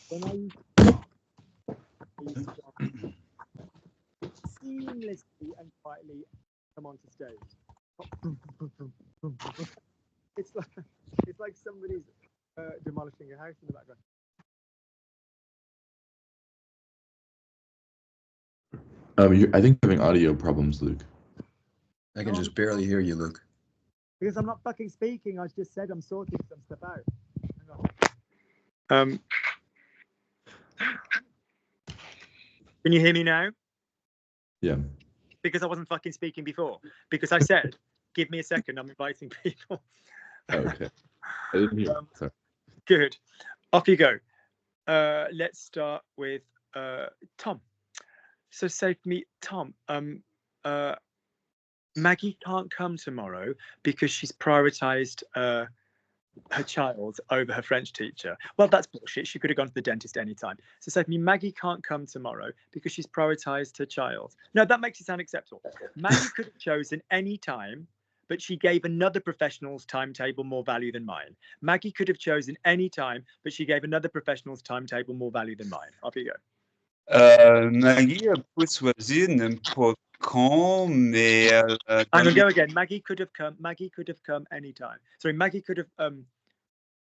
when I use seamlessly and quietly come onto stage. It's like somebody's demolishing a house in the background. I think you're having audio problems, Luke. I can just barely hear you, Luke. Because I'm not fucking speaking. I just said I'm sorting some stuff out. Hang on. Can you hear me now? Yeah. Because I wasn't fucking speaking before. Because I said, give me a second, I'm inviting people. Okay. I didn't hear. Sorry. Good. Off you go. Let's start with Tom. So say for me, Tom, Maggie can't come tomorrow because she's prioritized her child over her French teacher. Well, that's bullshit. She could have gone to the dentist anytime. So say for me, Maggie can't come tomorrow because she's prioritized her child. No, that makes it sound acceptable. Maggie could have chosen any time, but she gave another professional's timetable more value than mine. Maggie could have chosen any time, but she gave another professional's timetable more value than mine. Off you go. Maggie a pu choisir n'importe quand, mais I'm gonna go again. Maggie could have come anytime. Sorry, Maggie could have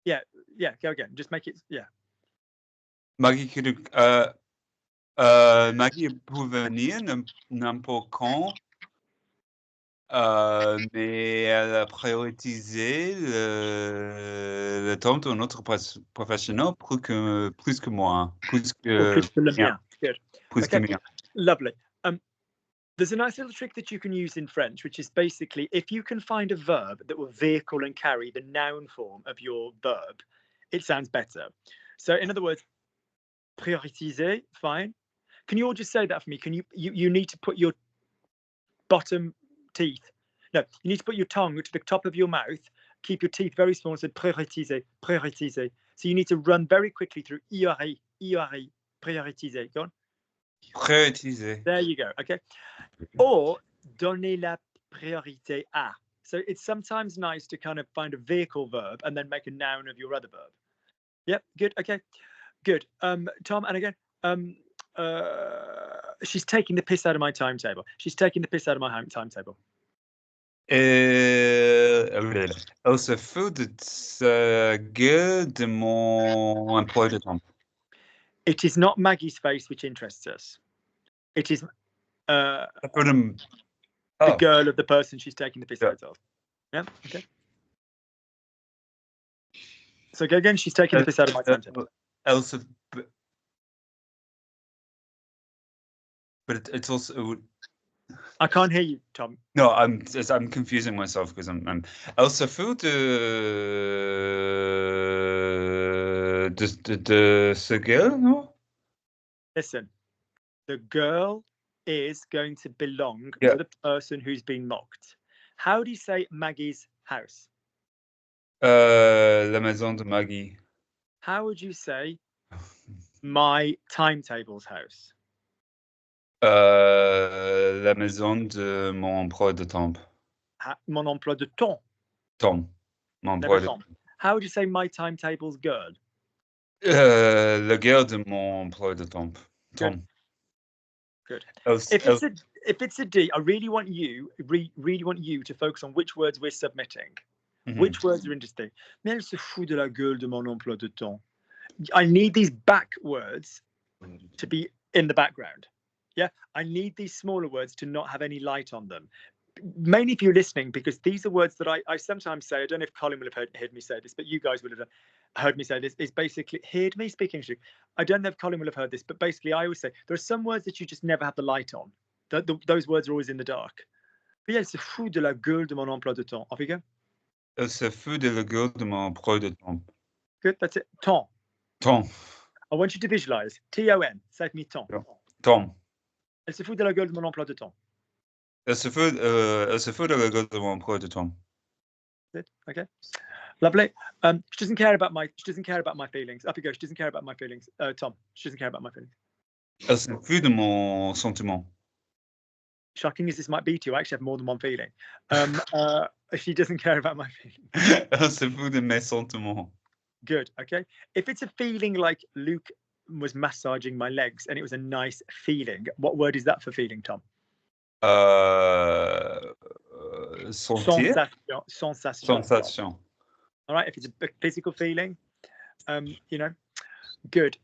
yeah, go again. Just make it Maggie could Maggie peut venir n'importe quand, mais elle a priorisé le temps de notre professionnel plus que moi. Plus que le mien. Good. Plus que mien. Lovely. There's a nice little trick that you can use in French, which is basically if you can find a verb that will vehicle and carry the noun form of your verb, it sounds better. So in other words, prioriser, fine. Can you all just say that for me? Can you need to put your bottom teeth, no, you need to put your tongue to the top of your mouth, keep your teeth very small and say prioriser, prioriser. So you need to run very quickly through IRI, prioriser. Go on. Prioriser. There you go. Okay. Or donner la priorité à. So it's sometimes nice to kind of find a vehicle verb and then make a noun of your other verb. Yep. Good. Okay. Good. Tom, and again, she's taking the piss out of my timetable. She's taking the piss out of my timetable. Elle se fout de sa gueule de mon emploi de temps. It is not Maggie's face which interests us. It is the girl of the person she's taking the piss out of. Yeah. Okay. So go again. She's taking the piss out of my timetable. Elle se, but it's also. I can't hear you, Tom. No, I'm confusing myself because I'm. Elle se fout de ce girl, no? Listen, the girl is going to belong Yeah. to the person who's been mocked. How do you say Maggie's house? La maison de Maggie. How would you say my timetable's house? La maison de mon emploi de temps. Mon emploi de temps. Tom. Mon emploi de temps. How would you say my timetable's girl? Le girl de mon emploi de temps. Tom. Good. Else, If it's a D, I really want you to focus on which words we're submitting. Mm-hmm. Which words are interesting. Mais elle se fout de la gueule de mon emploi de temps. I need these back words to be in the background. Yeah, I need these smaller words to not have any light on them. Mainly if you're listening, because these are words that I sometimes say. I don't know if Colin will have heard me say this, but you guys will have heard me say this. Is basically, heard me speaking English. I don't know if Colin will have heard this, but basically I always say there are some words that you just never have the light on. Those words are always in the dark. But yeah, elle se fout de la gueule de mon emploi de temps. Off you go. Elle se fout de la gueule de mon emploi de temps. Good, that's it. Temps. Temps. I want you to visualize. T-O-N. Say for me, temps. Temps. Elle se fout de la gueule de mon emploi de temps. Elle se fout de la gueule de mon emploi de temps. Good. Okay. Lovely. She doesn't care about my feelings. Up you go. She doesn't care about my feelings. Tom. She doesn't care about my feelings. Elle se fout de mon sentiment. Shocking as this might be to you, I actually have more than one feeling. She doesn't care about my feelings. Elle se fout de mes sentiments. Good. Okay. If it's a feeling like Luke was massaging my legs, and it was a nice feeling. What word is that for feeling, Tom? Sentir. Sensation. All right, if it's a physical feeling, you know, good.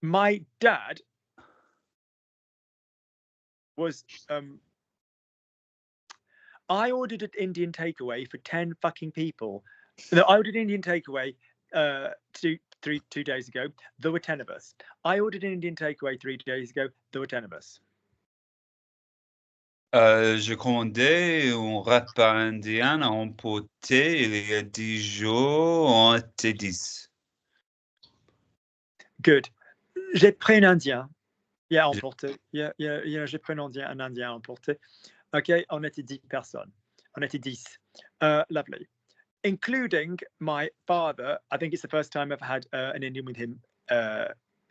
My dad was I ordered an Indian takeaway for 10 fucking people. No, I ordered an Indian takeaway 2 days ago. There were 10 of us. I ordered an Indian takeaway 3 days ago. There were 10 of us. J'ai commandé un repas indien emporté il y a 10 jours, on était 10. Good. J'ai pris un Indien. Yeah, emporté. Yeah, j'ai pris un Indien emporté. Okay, on était 10 personnes. On était 10. Lovely. Including my father. I think it's the first time I've had an Indian with him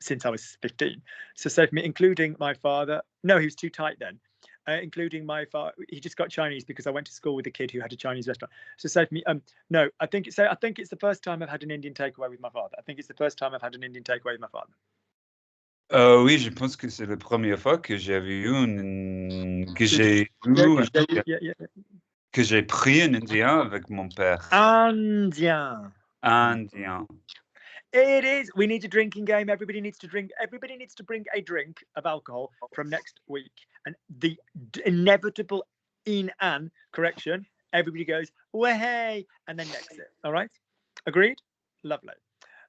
since I was 15. So save me, including my father. No, he was too tight then. Including my father, he just got Chinese because I went to school with a kid who had a Chinese restaurant. So save me. No, I think it's the first time I've had an Indian takeaway with my father. I think it's the first time I've had an Indian takeaway with my father. Oui, je pense que c'est la première fois que j'avais eu que j'ai pris un Indien avec mon père. Indien. It is. We need a drinking game. Everybody needs to drink. Everybody needs to bring a drink of alcohol from next week. And the inevitable in-an correction, everybody goes, way, and then next it. All right? Agreed? Lovely.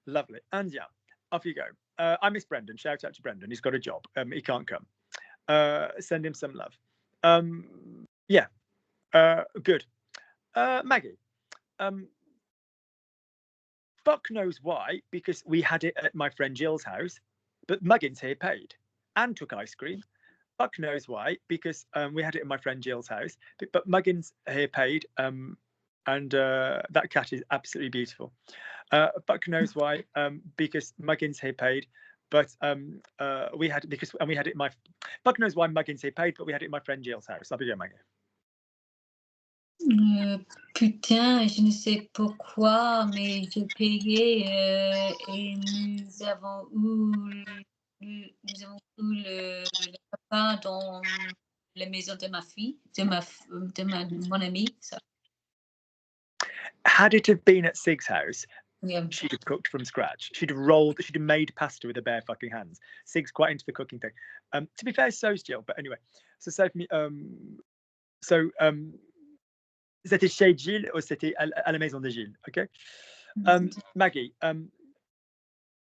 Lovely. And yeah, off you go. I miss Brendan. Shout out to Brendan. He's got a job. He can't come. Send him some love. Yeah. Good. Maggie. Fuck knows why, because we had it at my friend Jill's house, but Muggins here paid and took ice cream. Fuck knows why, because we had it at my friend Jill's house, but Muggins here paid, and that cat is absolutely beautiful. Fuck knows why, because Muggins here paid, but we had it at my. Fuck knows why Muggins here paid, but we had it at my friend Jill's house. I'll be going, Maggie. Putain, je ne sais pourquoi, mais j'ai payé et nous avons eu le repas dans la maison de ma fille, mon amie. So. Had it have been at Sig's house, Yeah. she'd have cooked from scratch. She'd have made pasta with her bare fucking hands. Sig's quite into the cooking thing. To be fair, so's Jill, but anyway. So save me. C'était chez Gilles ou c'était à la maison de Gilles, okay? Maggie,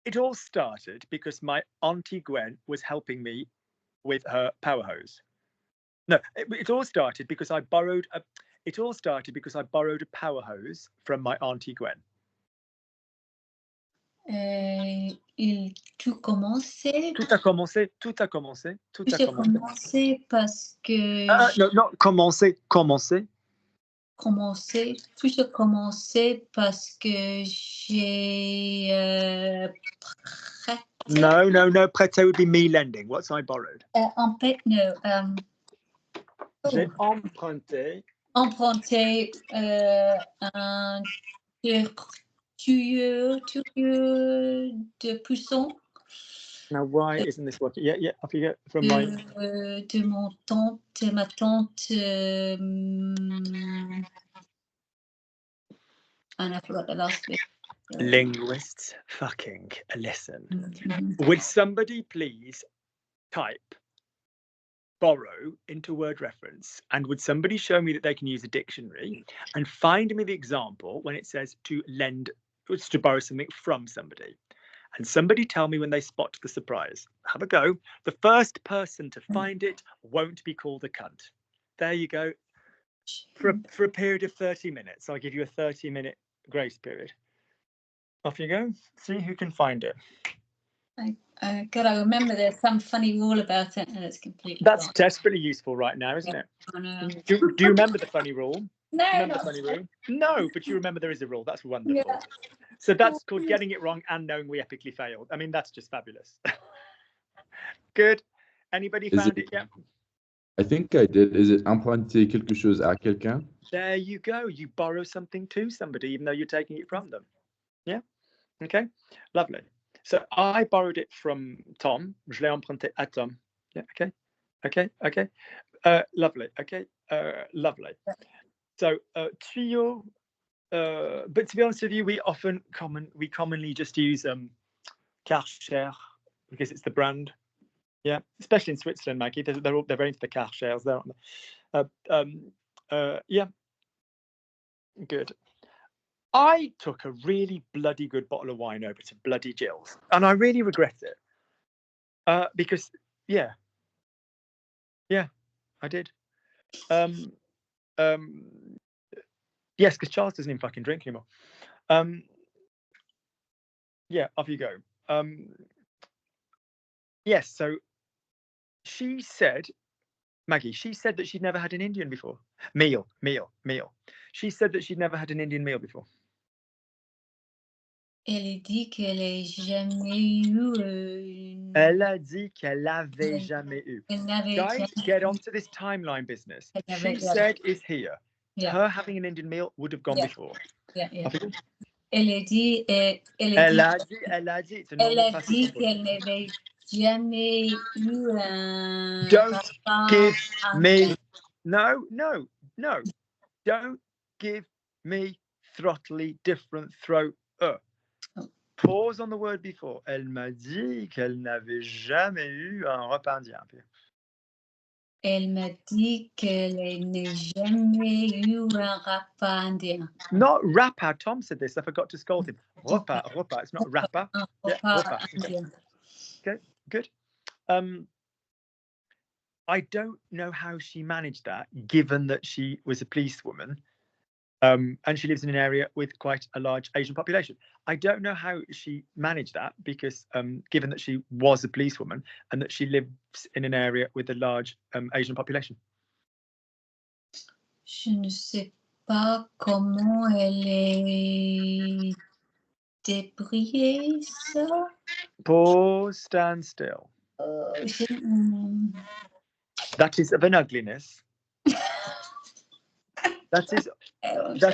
it all started because my auntie Gwen was helping me with her power hose. No, it all started because I borrowed a power hose from my auntie Gwen. Tout a commencé parce que... non, commencé. Tout a commencé parce que j'ai prêté. No. Prêté would be me lending. What's I borrowed? J'ai emprunté. Un tuyau de poisson. Now, why isn't this working? Yeah, off you go. From ma tante. And I forgot the last bit. Linguists, fucking listen. Would somebody please type borrow into word reference, and would somebody show me that they can use a dictionary and find me the example when it says to lend, to borrow something from somebody? And somebody tell me when they spot the surprise. Have a go. The first person to find it won't be called a cunt. There you go. For a period of 30 minutes. I'll give you a 30-minute grace period. Off you go. See who can find it. I remember there's some funny rule about it, and it's completely That's gone. desperately useful right now, isn't it? I know. Do you remember the funny rule? No, The funny rule? No, but you remember there is a rule. That's wonderful. Yeah. So that's called getting it wrong and knowing we epically failed. I mean, that's just fabulous. Good. Anybody found it yet? I think I did. Is it emprunter quelque chose à quelqu'un? There you go. You borrow something to somebody, even though you're taking it from them. Yeah. Okay, lovely. So I borrowed it from Tom. Je l'ai emprunté à Tom. Yeah, okay. Lovely, okay, lovely. So tuyau, but to be honest with you, we commonly just use Karcher because it's the brand. Yeah, especially in Switzerland, Maggie. They're very into the Karchers. Yeah, good. I took a really bloody good bottle of wine over to bloody Jill's, and I really regret it. Because yeah, I did. Yes, because Charles doesn't even fucking drink anymore. Yeah, off you go. Yes, so she said, Maggie, she said that she'd never had an Indian before. Meal. She said that she'd never had an Indian meal before. Elle dit qu'elle n'a jamais eu Elle a dit qu'elle l'avait jamais eu. Guys, get onto this timeline business. She said is here. Yeah. Her having an Indian meal would have gone before. Yeah. Off you go. Elle a dit, Elle a dit. It's a normal passive voice. qu'elle n'avait jamais eu un Don't repas give me indien. no. Don't give me throttly different throat. Pause on the word before. Elle m'a dit qu'elle n'avait jamais eu un repas indien. Elle m'a dit qu'elle n'a jamais eu un repas indien. Not rapper. Tom said this. I forgot to scold him. Repas. It's not rapper. Un Yeah, repas repas. indien. Okay, good. I don't know how she managed that, given that she was a policewoman, and she lives in an area with quite a large Asian population. I don't know how she managed that because, given that she was a policewoman and that she lives in an area with a large Asian population. Je ne sais pas comment elle est débrouillée ça. Pause, stand still. That is of an ugliness. That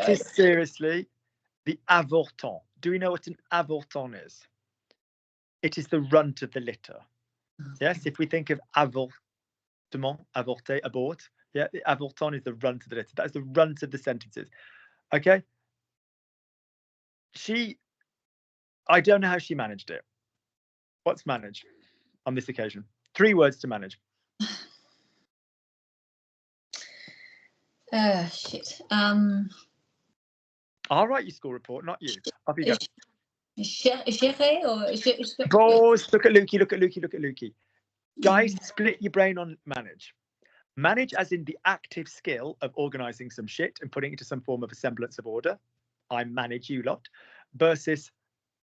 is seriously the avorton. Do we know what an avorton is? It is the runt of the litter. Yes, if we think of avortement, avorter, abort, yeah, the avorton is the runt of the litter. That is the runt of the sentences. Okay. I don't know how she managed it. What's manage on this occasion? 3 words to manage. Shit. I'll write your school report, not you. Off you go. Gérer or Pause. Look at Lukey. Guys, split your brain on manage. Manage as in the active skill of organizing some shit and putting it into some form of a semblance of order. I manage you lot. Versus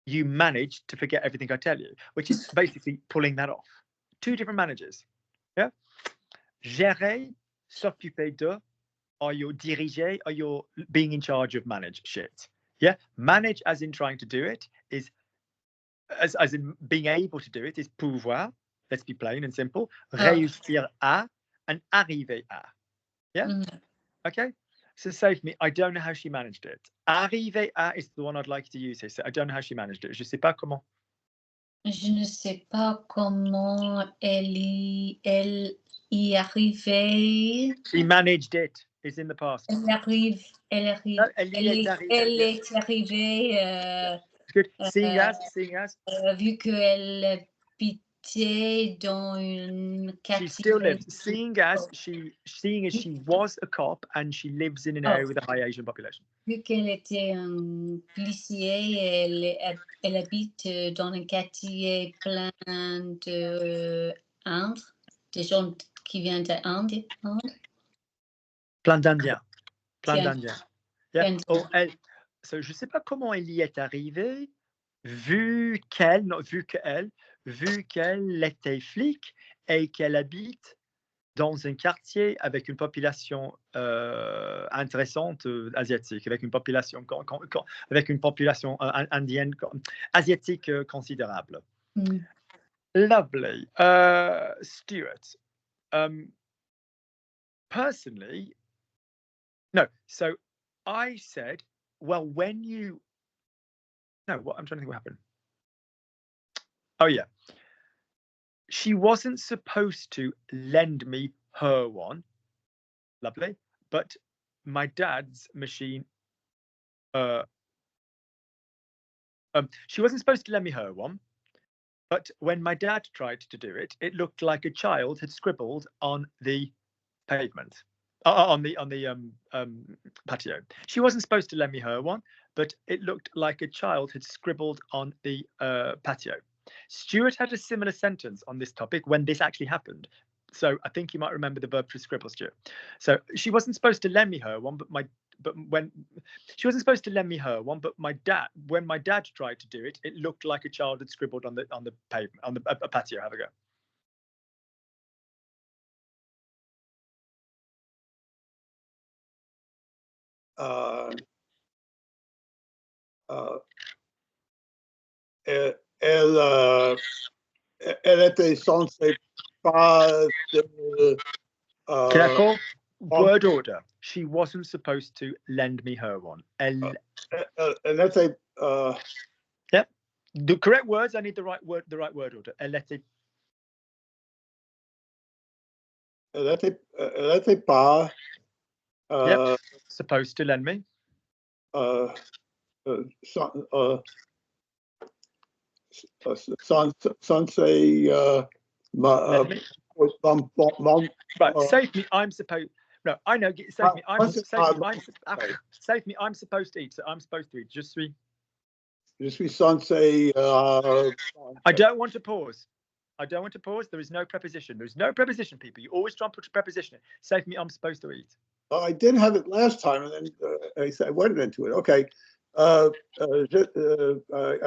you manage to forget everything I tell you, which is basically pulling that off. 2 different managers. Yeah. Gérer, s'occuper de, or you're diriger, or you're being in charge of manage shit. Yeah. Manage as in trying to do it is as in being able to do it is pouvoir. Let's be plain and simple. Réussir à and arriver à. Yeah. Okay. So save me. I don't know how she managed it. Arriver à is the one I'd like to use here. So I don't know how she managed it. Je sais pas comment. Je ne sais pas comment elle y arrivait. She managed it. It's in the past. Elle est arrivée. Good. Seeing as. Vu qu'elle habitait dans une quartier. She still lives. Seeing as she was a cop and she lives in an area with a high Asian population. Vu qu'elle était un policier, elle habite dans un quartier plein d'Inde, des gens qui viennent d'Inde. Plein d'Indiens. Yeah. So je sais pas comment elle y est arrivée, vu qu'elle était flic et qu'elle habite dans un quartier avec une population intéressante asiatique, avec une population indienne asiatique considérable. Lovely. Stuart. Personally, no. So I said, well, when you No, what? I'm trying to think what happened. Oh, yeah. She wasn't supposed to lend me her one. Lovely. But my dad's machine, she wasn't supposed to lend me her one. But when my dad tried to do it, it looked like a child had scribbled on the pavement, on the patio. She wasn't supposed to lend me her one, but it looked like a child had scribbled on the patio. Stuart had a similar sentence on this topic when this actually happened. So I think you might remember the verb to scribble, Stuart. So she wasn't supposed to lend me her one, but when she wasn't supposed to lend me her one, but when my dad tried to do it, it looked like a child had scribbled on the pavement, on the patio. Have a go. Elle était censée pas Careful. Word order. She wasn't supposed to lend me her one. Elle était. Yep. The correct words. I need the right word order. Elle était. Elle était pas. Yep. Supposed to lend me. Censé. Right. Save me. I'm supposed. No, I know. Save me. Save me. I'm supposed to eat. So I'm supposed to eat. Je suis censé. I don't want to pause. I don't want to pause. There is no preposition. There's no preposition, people. You always try and put a preposition in. Save me. I'm supposed to eat. I did have it last time, and then I went into it. Okay. I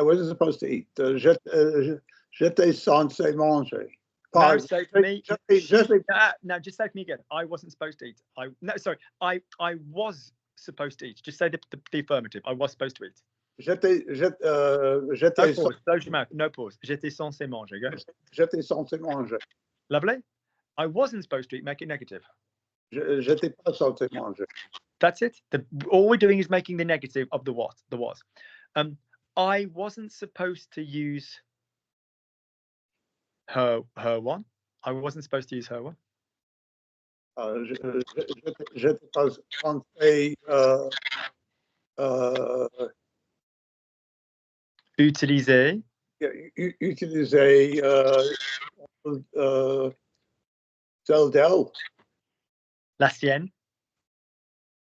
wasn't supposed to eat. J'étais censé manger. No, say to me. No, just say to me again. I wasn't supposed to eat. I was supposed to eat. Just say the affirmative. I was supposed to eat. J'étais. No pause. Close your mouth. No pause. J'étais censé manger. Go. J'étais censé manger. Lovely. I wasn't supposed to eat. Make it negative. J'étais pas censé manger. That's it. All we're doing is making the negative of the what. The was. I wasn't supposed to use her one. I wasn't supposed to use her one. J'étais pas censé utiliser celle d'elle. La sienne.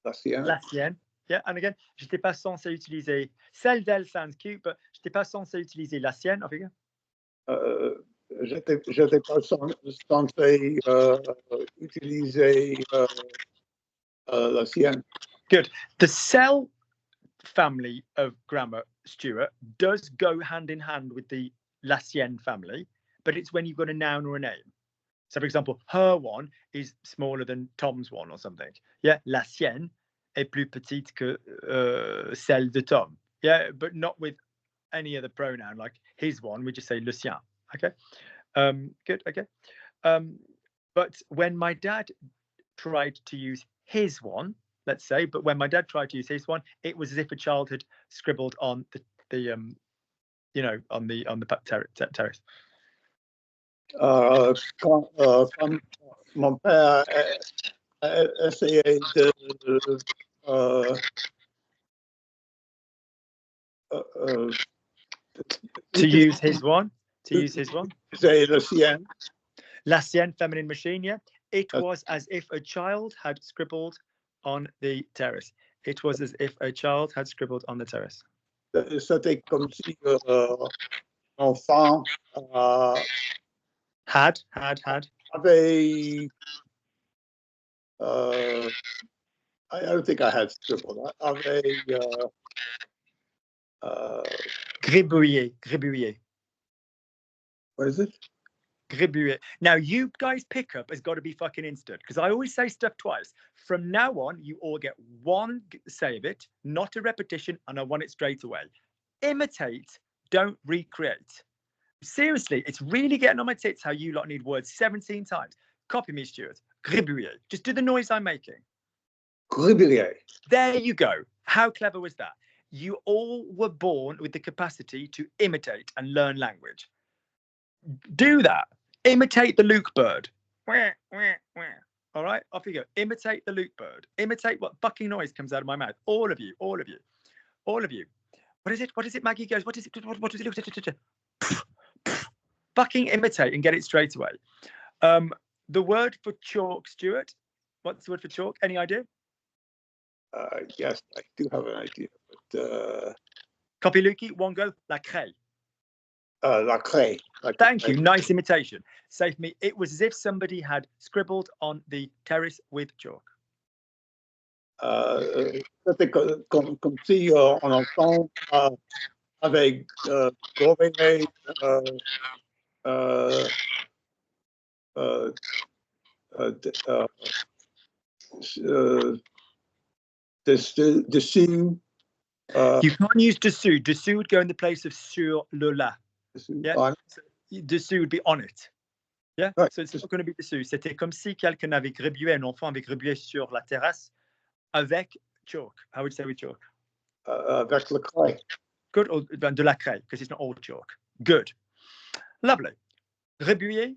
La sienne. La sienne. Yeah, and again, j'étais pas censé utiliser celle d'elle sounds cute, but j'étais pas censé utiliser la sienne. Off you go. J'étais pas censé utiliser la sienne. Good. The cell family of grammar, Stuart, does go hand in hand with the la sienne family, but it's when you've got a noun or a name. So, for example, her one is smaller than Tom's one or something. Yeah, la sienne est plus petite que celle de Tom. Yeah, but not with any other pronoun like his one. We just say le sien. Okay. Good. Okay. But when my dad tried to use his one, let's say, but when my dad tried to use his one, it was as if a child had scribbled on the on the terrace. Quand mon père essayait to use his one. Say la sienne. La sienne, feminine machine, yeah. It was as if a child had scribbled on the terrace. It was as if a child had scribbled on the terrace. C'était comme si enfant had. Avait. I don't think I had scribbled. Avait. Gribouiller. What is it? Gribouiller. Now, you guys pick up has got to be fucking instant because I always say stuff twice. From now on, you all get one say of it, not a repetition, and I want it straight away. Imitate, don't recreate. Seriously, it's really getting on my tits how you lot need words 17 times. Copy me, Stuart. Gribouiller. Just do the noise I'm making. Gribouiller. There you go. How clever was that? you all were born with the capacity to imitate and learn language. Do that. Imitate the Luke bird. All right, off you go. Imitate the Luke bird. Imitate what fucking noise comes out of my mouth. All of you, all of you, all of you. What is it? What is it? Maggie goes, what is it? What is it? Fucking imitate and get it straight away. The word for chalk, Stuart. What's the word for chalk? Any idea? Yes, I do have an idea. But, Copy, Lukey. One go. La craie. la craie. Thank you. Nice imitation. Save me. It was as if somebody had scribbled on the terrace with chalk. C'était comme si on entend avec gourmet, dessus. You can't use dessous. Dessous would go in the place of sur le la. Yeah. On. So, dessous would be on it. Yeah. Right. So it's not going to be dessous. C'était comme si quelqu'un avait gribouillé, un enfant avait gribouillé sur la terrasse avec chalk. How would you say with chalk? Avec la craie. Good. Or de la craie, because it's not all chalk. Good. Lovely. Gribouiller.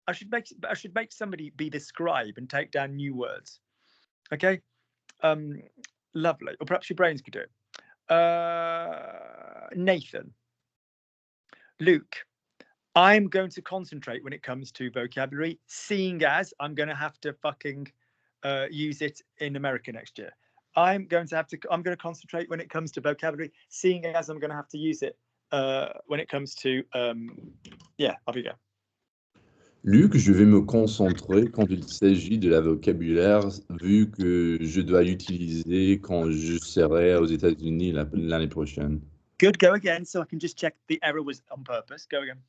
I should make somebody be the scribe and take down new words. Okay. Lovely. Or perhaps your brains could do it. Nathan. Luke. I'm going to concentrate when it comes to vocabulary, seeing as I'm going to have to fucking use it in America next year. I'm going to concentrate when it comes to vocabulary, seeing as I'm going to have to use it when it comes to, yeah, off you go. Luc, je vais me concentrer quand il s'agit de la vocabulaire, vu que je dois l'utiliser quand je serai aux États-Unis l'année prochaine. Good, go again, so I can just check the error was on purpose. Go again.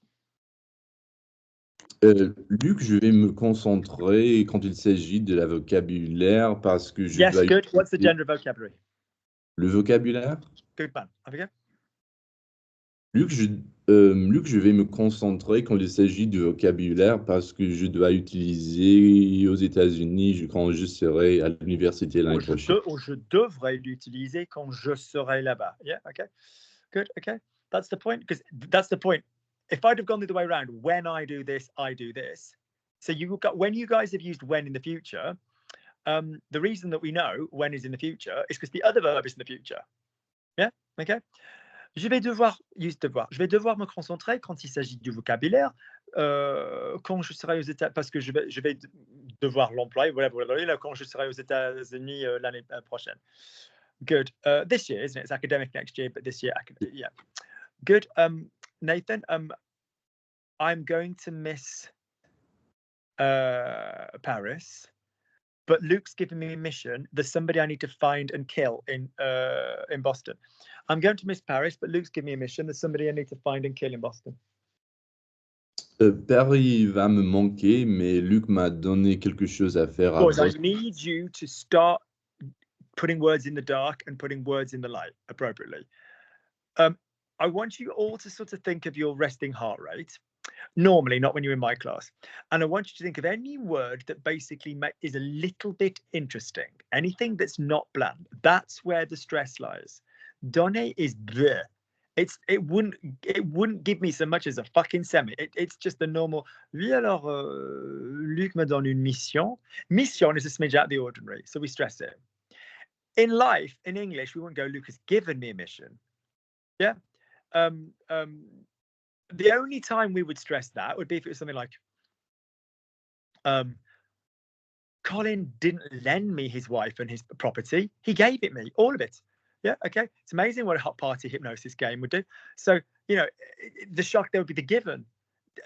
Luc, je vais me concentrer quand il s'agit de la vocabulaire parce que je Yes, dois good. What's the utiliser gender of vocabulary? le vocabulaire. Good man. Off you go. Luc, je vais me concentrer quand il s'agit du vocabulaire parce que je dois utiliser aux États-Unis quand je serai à l'université l'année prochaine. Je devrais l'utiliser quand je serai là-bas. Yeah, okay. Good, okay. That's the point, because that's the point. If I'd have gone the other way around, when I do this, I do this. So when you guys have used when in the future, the reason that we know when is in the future is because the other verb is in the future. Yeah, okay. Je vais devoir me concentrer quand il s'agit du vocabulaire quand je serai aux États, parce que je vais devoir l'employer, voilà, quand je serai aux États-Unis l'année prochaine. Good. This year, isn't it? It's academic next year, but this year, academic. Yeah. Good. Nathan, I'm going to miss Paris, but Luke's given me a mission. There's somebody I need to find and kill in Boston. I'm going to miss Paris, but Luke's given me a mission. There's somebody I need to find and kill in Boston. Paris va me manquer, mais Luc m'a donné quelque chose à faire à Boys, I Boston. need you to start putting words in the dark and putting words in the light appropriately. I want you all to sort of think of your resting heart rate. Normally, not when you're in my class. And I want you to think of any word that basically is a little bit interesting. Anything that's not bland. That's where the stress lies. Donner is bleh. It wouldn't give me so much as a fucking semi. It's just the normal. Oui, alors, Luc me donne une mission. Mission is a smidge out of the ordinary, so we stress it. In life, in English, we won't go, Luke has given me a mission. Yeah. The only time we would stress that would be if it was something like, Colin didn't lend me his wife and his property. He gave it me, all of it. Yeah, okay. It's amazing what a hot party hypnosis game would do. So, the shock there would be the given.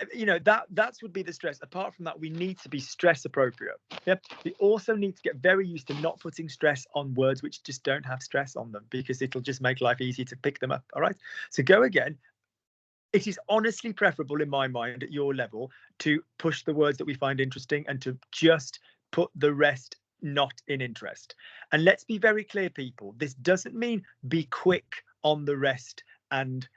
That would be the stress. Apart from that, we need to be stress appropriate. Yeah. We also need to get very used to not putting stress on words which just don't have stress on them, because it'll just make life easy to pick them up. All right. So go again. It is honestly preferable in my mind at your level to push the words that we find interesting and to just put the rest not in interest. And let's be very clear, people. This doesn't mean be quick on the rest and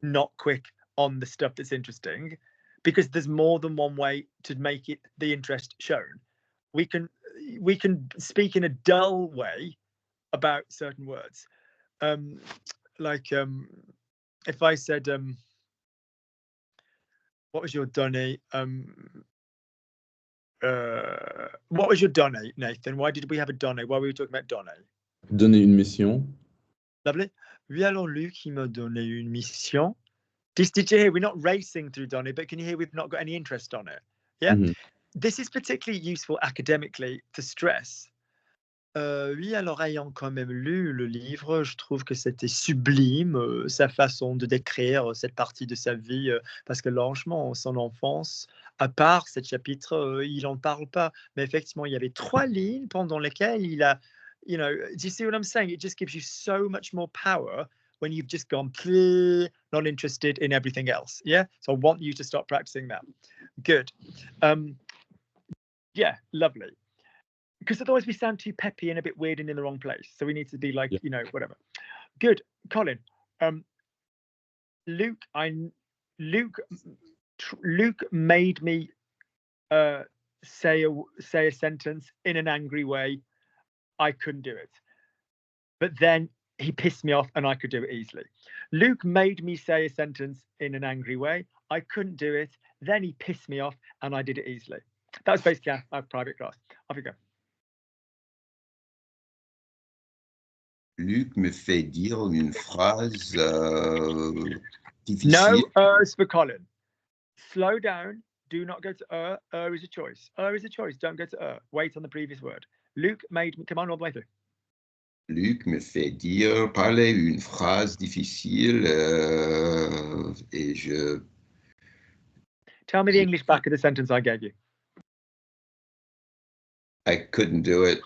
not quick on the stuff that's interesting, because there's more than one way to make it the interest shown. We can speak in a dull way about certain words. if I said, what was your donné? What was your donné, Nathan? Why did we have a donné? Why were we talking about donné? Donner une mission. Lovely. Oui, alors Luc, il m'a donné une mission. Did you hear? We're not racing through donné, but can you hear we've not got any interest on it? Yeah. Mhm. This is particularly useful academically to stress. Oui, alors ayant quand même lu le livre, je trouve que c'était sublime, sa façon de décrire cette partie de sa vie, parce que franchement, son enfance, à part ce chapitre, il n'en parle pas. Mais effectivement, il y avait 3 lignes pendant lesquelles il a, do you see what I'm saying? It just gives you so much more power when you've just gone not interested in everything else. Yeah. So I want you to start practicing that. Good. Yeah, lovely. Because otherwise we sound too peppy and a bit weird and in the wrong place. So we need to be like, whatever. Good. Colin. Luke made me say a sentence in an angry way. I couldn't do it. But then he pissed me off and I could do it easily. Luke made me say a sentence in an angry way. I couldn't do it. Then he pissed me off and I did it easily. That was basically our private class. Off you go. Luc me fait dire une phrase difficile. No ers for Colin. Slow down. Do not go to is a choice. Is a choice. Don't go to Wait on the previous word. Luke made me, come on all the way through. Luc me fait parler une phrase difficile et je... Tell me the English back of the sentence I gave you. I couldn't do it,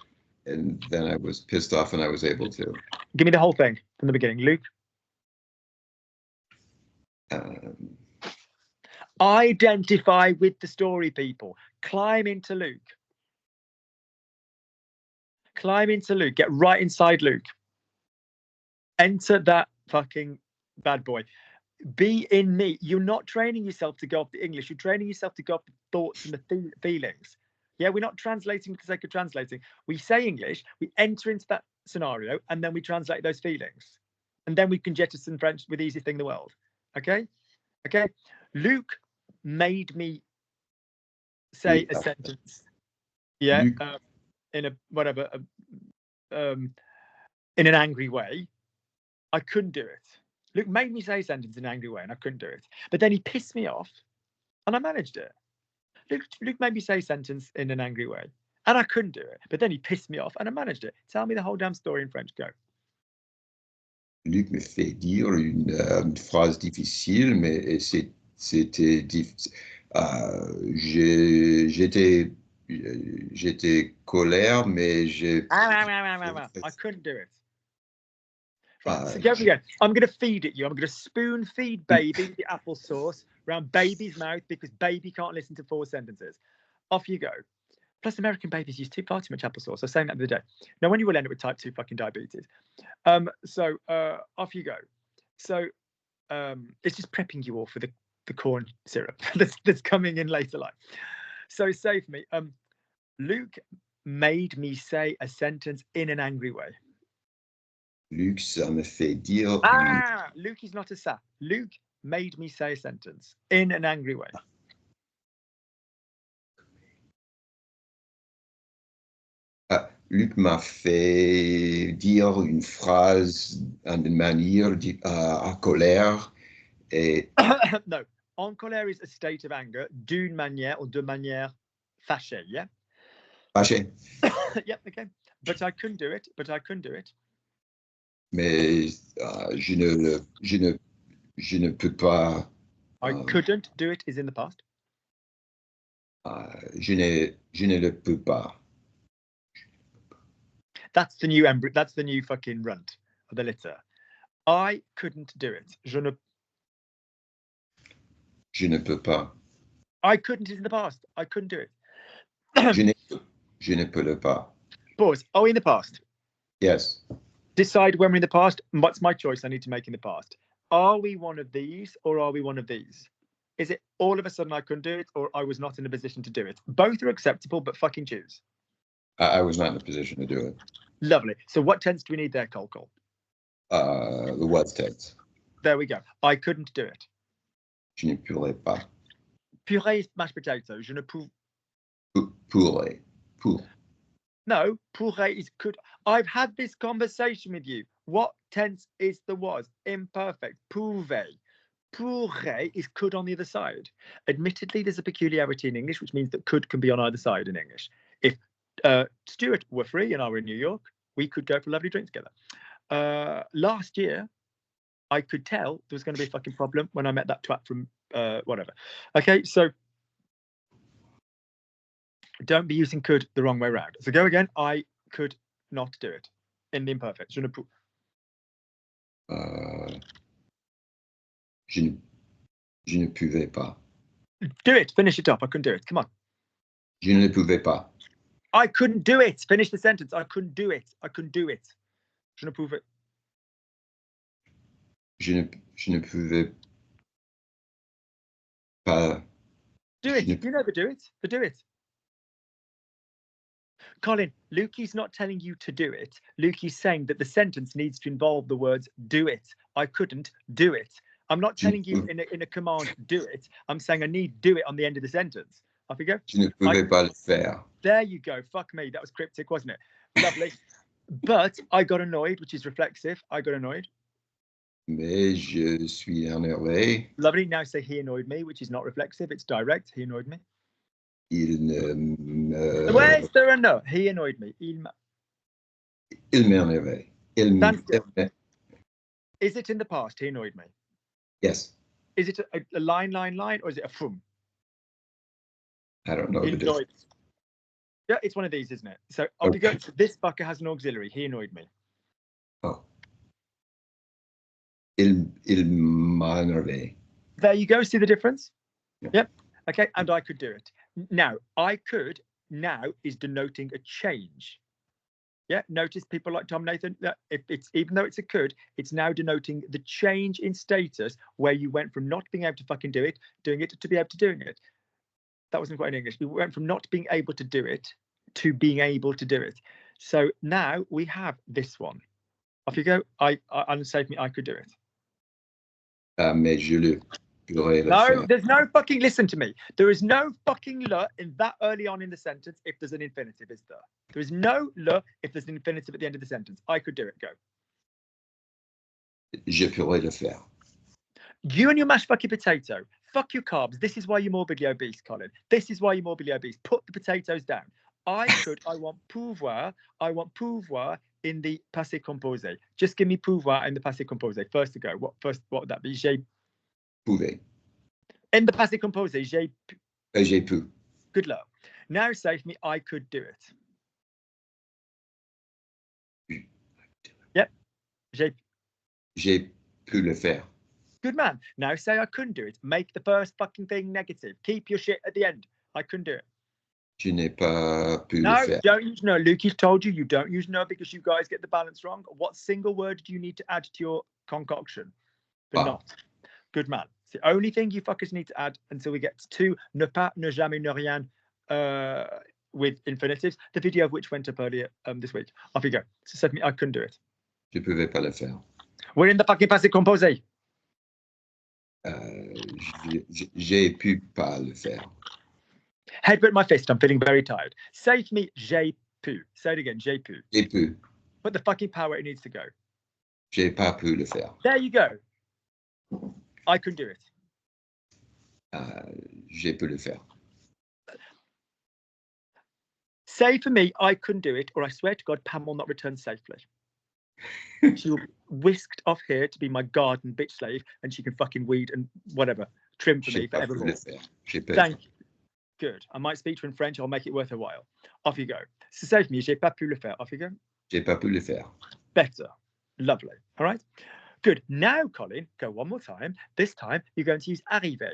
and then I was pissed off and I was able to. Give me the whole thing from the beginning, Luke. Identify with the story, people. Climb into Luke. Climb into Luke. Get right inside Luke. Enter that fucking bad boy. Be in me. You're not training yourself to go off the English. You're training yourself to go off the thoughts and the feelings. Yeah, we're not translating for the sake of translating. We say English, we enter into that scenario, and then we translate those feelings. And then we can jettison French with the easiest thing in the world. Okay? Okay? Luke made me say a sentence. Yeah, in a whatever, in an angry way. I couldn't do it. Luke made me say a sentence in an angry way, and I couldn't do it. But then he pissed me off, and I managed it. Luke made me say a sentence in an angry way, and I couldn't do it. But then he pissed me off, and I managed it. Tell me the whole damn story in French. Go. Luc me fait dire une phrase difficile, mais c'était difficile. J'étais colère, mais j'ai... I couldn't do it. Right, so go again. I'm going to feed it you. I'm going to spoon feed baby the applesauce around baby's mouth because baby can't listen to 4 sentences. Off you go. Plus, American babies use far too much applesauce. I was saying that the other day. No one you will end up with type 2 fucking diabetes. So off you go. So it's just prepping you all for the corn syrup that's coming in later life. So say for me, Luke made me say a sentence in an angry way. Luc, ça me fait dire... Luke is not a ça. Luke made me say a sentence in an angry way. Luc m'a fait dire une phrase d'une manière à colère et... No, en colère is a state of anger, d'une manière ou de manière fâchée, yeah? Fâché. Yep, okay. But I couldn't do it, Mais je ne peux pas... I couldn't do it is in the past. Je ne le peux pas. That's the new fucking runt of the litter. I couldn't do it. Je ne peux pas. I couldn't is in the past. I couldn't do it. Je ne peux le pas. Pause. Are we in the past? Yes. Decide when we're in the past. What's my choice I need to make in the past? Are we one of these or are we one of these? Is it all of a sudden I couldn't do it or I was not in a position to do it? Both are acceptable, but fucking choose. I was not in a position to do it. Lovely. So what tense do we need there, Cole? Le was-tête. There we go. I couldn't do it. Je ne pourrais pas. Purée is mashed potato. Je ne pou. Pourrais. Pour. No, pourrait is could. I've had this conversation with you. What tense is the was? Imperfect. Pouvait. Pourrait is could on the other side. Admittedly, there's a peculiarity in English, which means that could can be on either side in English. If Stuart were free and I were in New York, we could go for a lovely drink together. Last year, I could tell there was going to be a fucking problem when I met that twat from whatever. Okay, so don't be using could the wrong way around. So go again. I could not do it in the imperfect. Je ne peux. Je ne pouvais pas. Do it. Finish it up. I couldn't do it. Come on. Je ne pouvais pas. I couldn't do it. Finish the sentence. I couldn't do it. I couldn't do it. Je ne pouvais. Je ne pouvais pas. Do it. You know the do it. The do it. Colin, Lukey's not telling you to do it. Lukey's saying that the sentence needs to involve the words do it. I couldn't do it. I'm not telling you in a command do it. I'm saying I need do it on the end of the sentence. Off you go. Je ne pouvais pas le faire. There you go. Fuck me. That was cryptic, wasn't it? Lovely. But I got annoyed, which is reflexive. I got annoyed. Mais je suis énervé. Lovely. Now say he annoyed me, which is not reflexive. It's direct. He annoyed me. Il ne me... Where's there a no? He annoyed me. Il m'énervait. Is it in the past? He annoyed me. Yes. Is it a line, or is it a from? I don't know. Yeah, it's one of these, isn't it? So I'll be going. This fucker has an auxiliary. He annoyed me. Oh. Il m'a énervé. There you go. See the difference? Yeah. Yep. Okay. And I could do it. Now, I could now is denoting a change. Yeah. Notice people like Tom Nathan, that if it's even though it's a could, it's now denoting the change in status where you went from not being able to fucking doing it to be able to doing it. That wasn't quite in English. We went from not being able to do it to being able to do it. So now we have this one. Off you go. Unsave me. I could do it. Mais je le pourrais le No, faire. there's no fucking, listen to me. There is no fucking le in that early on in the sentence if there's an infinitive, is there? There is no le if there's an infinitive at the end of the sentence. I could do it. Go. Je pourrais le faire. You and your mashed fucking potato. Fuck your carbs. This is why you're morbidly obese, Colin. This is why you're morbidly obese. Put the potatoes down. I want pouvoir. I want pouvoir in the passé composé. Just give me pouvoir in the passé composé. First to go. What would that be? J'ai Pouvais. in the passé composé. J'ai pu. good luck. Now say for me, I could do it. Yep. J'ai pu le faire. Good man. Now say I couldn't do it. Make the first fucking thing negative. Keep your shit at the end. I couldn't do it. Je n'ai pas pu No, le faire. don't use no. Lukey's told you don't use no because you guys get the balance wrong. What single word do you need to add to your concoction? The Pas. not. Good man. It's the only thing you fuckers need to add until we get to ne pas, ne jamais, ne rien with infinitives, the video of which went up earlier this week. Off you go. So said me, I couldn't do it. Je pouvais pas le faire. We're in the fucking passé composé. J'ai pu pas le faire. Headbutt my fist. I'm feeling very tired. Say to me, j'ai pu. Say it again, j'ai pu. J'ai pu. Put the fucking power where it needs to go. J'ai pas pu le faire. There you go. I couldn't do it. J'ai pu le faire. Say for me, I couldn't do it, or I swear to God, Pam will not return safely. She will be whisked off here to be my garden bitch slave, and she can fucking weed and whatever, trim for me J'ai pas pu forevermore. le faire. J'ai pas Thank you. Good. I might speak to her in French. I'll make it worth her while. Off you go. So say for me, j'ai pas pu le faire. Off you go. J'ai pas pu le faire. Better. Lovely. All right. Good. Now, Colin, go one more time. This time, you're going to use arriver.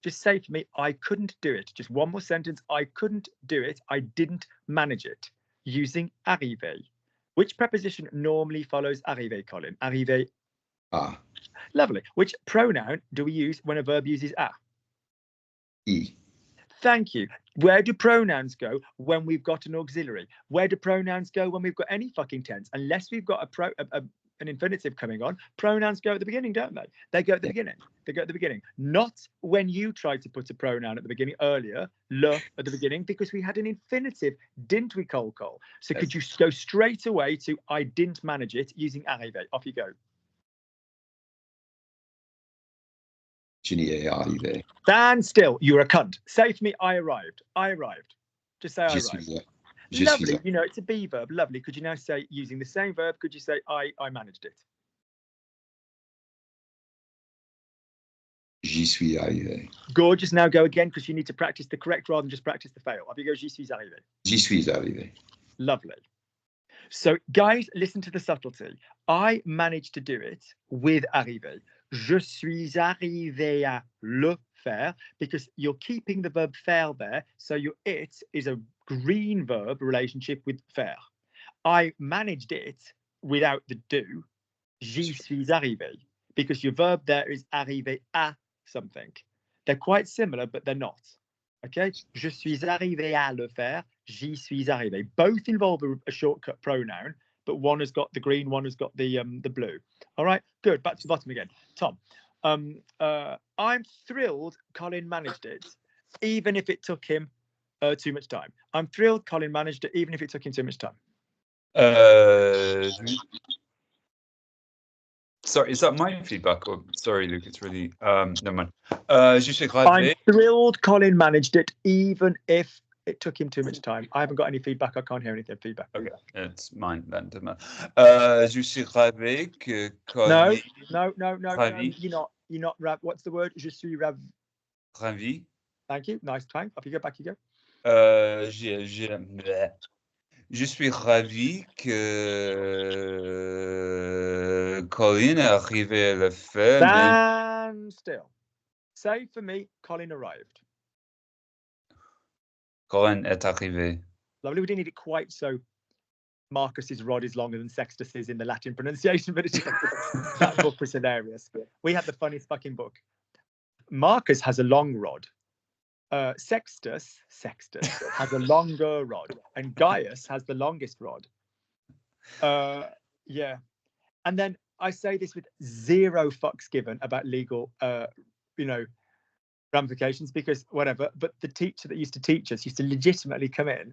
Just say for me, I couldn't do it. Just one more sentence. I couldn't do it. I didn't manage it. Using arriver. Which preposition normally follows arriver, Colin? Arriver. Ah. Lovely. Which pronoun do we use when a verb uses a? I. Thank you. Where do pronouns go when we've got an auxiliary? Where do pronouns go when we've got any fucking tense? Unless we've got an infinitive coming on, pronouns go at the beginning, don't they? They go at the beginning. They go at the beginning. Not when you tried to put a pronoun at the beginning earlier, le at the beginning, because we had an infinitive, didn't we, Cole? So could you go straight away to I didn't manage it using arrivé? Off you go. Je n'y ai arrivé. Stand still. You're a cunt. Say for me, I arrived. I arrived. Just say I Je arrived. suis, je Lovely. suis, You know, it's a be verb. Lovely. Could you now say, using the same verb, could you say I managed it? j'y suis arrivé. Gorgeous. Now go again, because you need to practice the correct rather than just practice the fail. Off you go. J'y suis arrivé. J'y suis arrivé. Lovely. So, guys, listen to the subtlety. I managed to do it with arrivé. Je suis arrivé à le faire, because you're keeping the verb faire there. So your it is a green verb relationship with faire. I managed it without the do. J'y suis arrivé, because your verb there is arrivé à something. They're quite similar, but they're not. Okay? Je suis arrivé à le faire. J'y suis arrivé. Both involve a shortcut pronoun, but one has got the green, one has got the blue. All right, good. Back to the bottom again. Tom, I'm thrilled Colin managed it, even if it took him too much time. I'm thrilled Colin managed it, even if it took him too much time. Sorry, is that my feedback? Or sorry, Luke, it's really never mind. Je suis ravi. I'm thrilled Colin managed it, even if it took him too much time. I haven't got any feedback. I can't hear anything. Feedback. Okay, it's mine then. Je suis ravi que Colin. No. Ravi. You're not rav. What's the word? Je suis rav. Ravi. Thank you. Nice twang. Off you go. Back you go. Je suis ravi que Colin est arrivé à le faire. Stand still. Say for me, Colin arrived. Colin est arrivé. Lovely. We didn't need it quite so. Marcus's rod is longer than Sextus's in the Latin pronunciation, but it's that book was hilarious. We had the funniest fucking book. Marcus has a long rod. Sextus has a longer rod, and Gaius has the longest rod. Yeah. And then I say this with zero fucks given about legal, ramifications, because whatever. But the teacher that used to teach us used to legitimately come in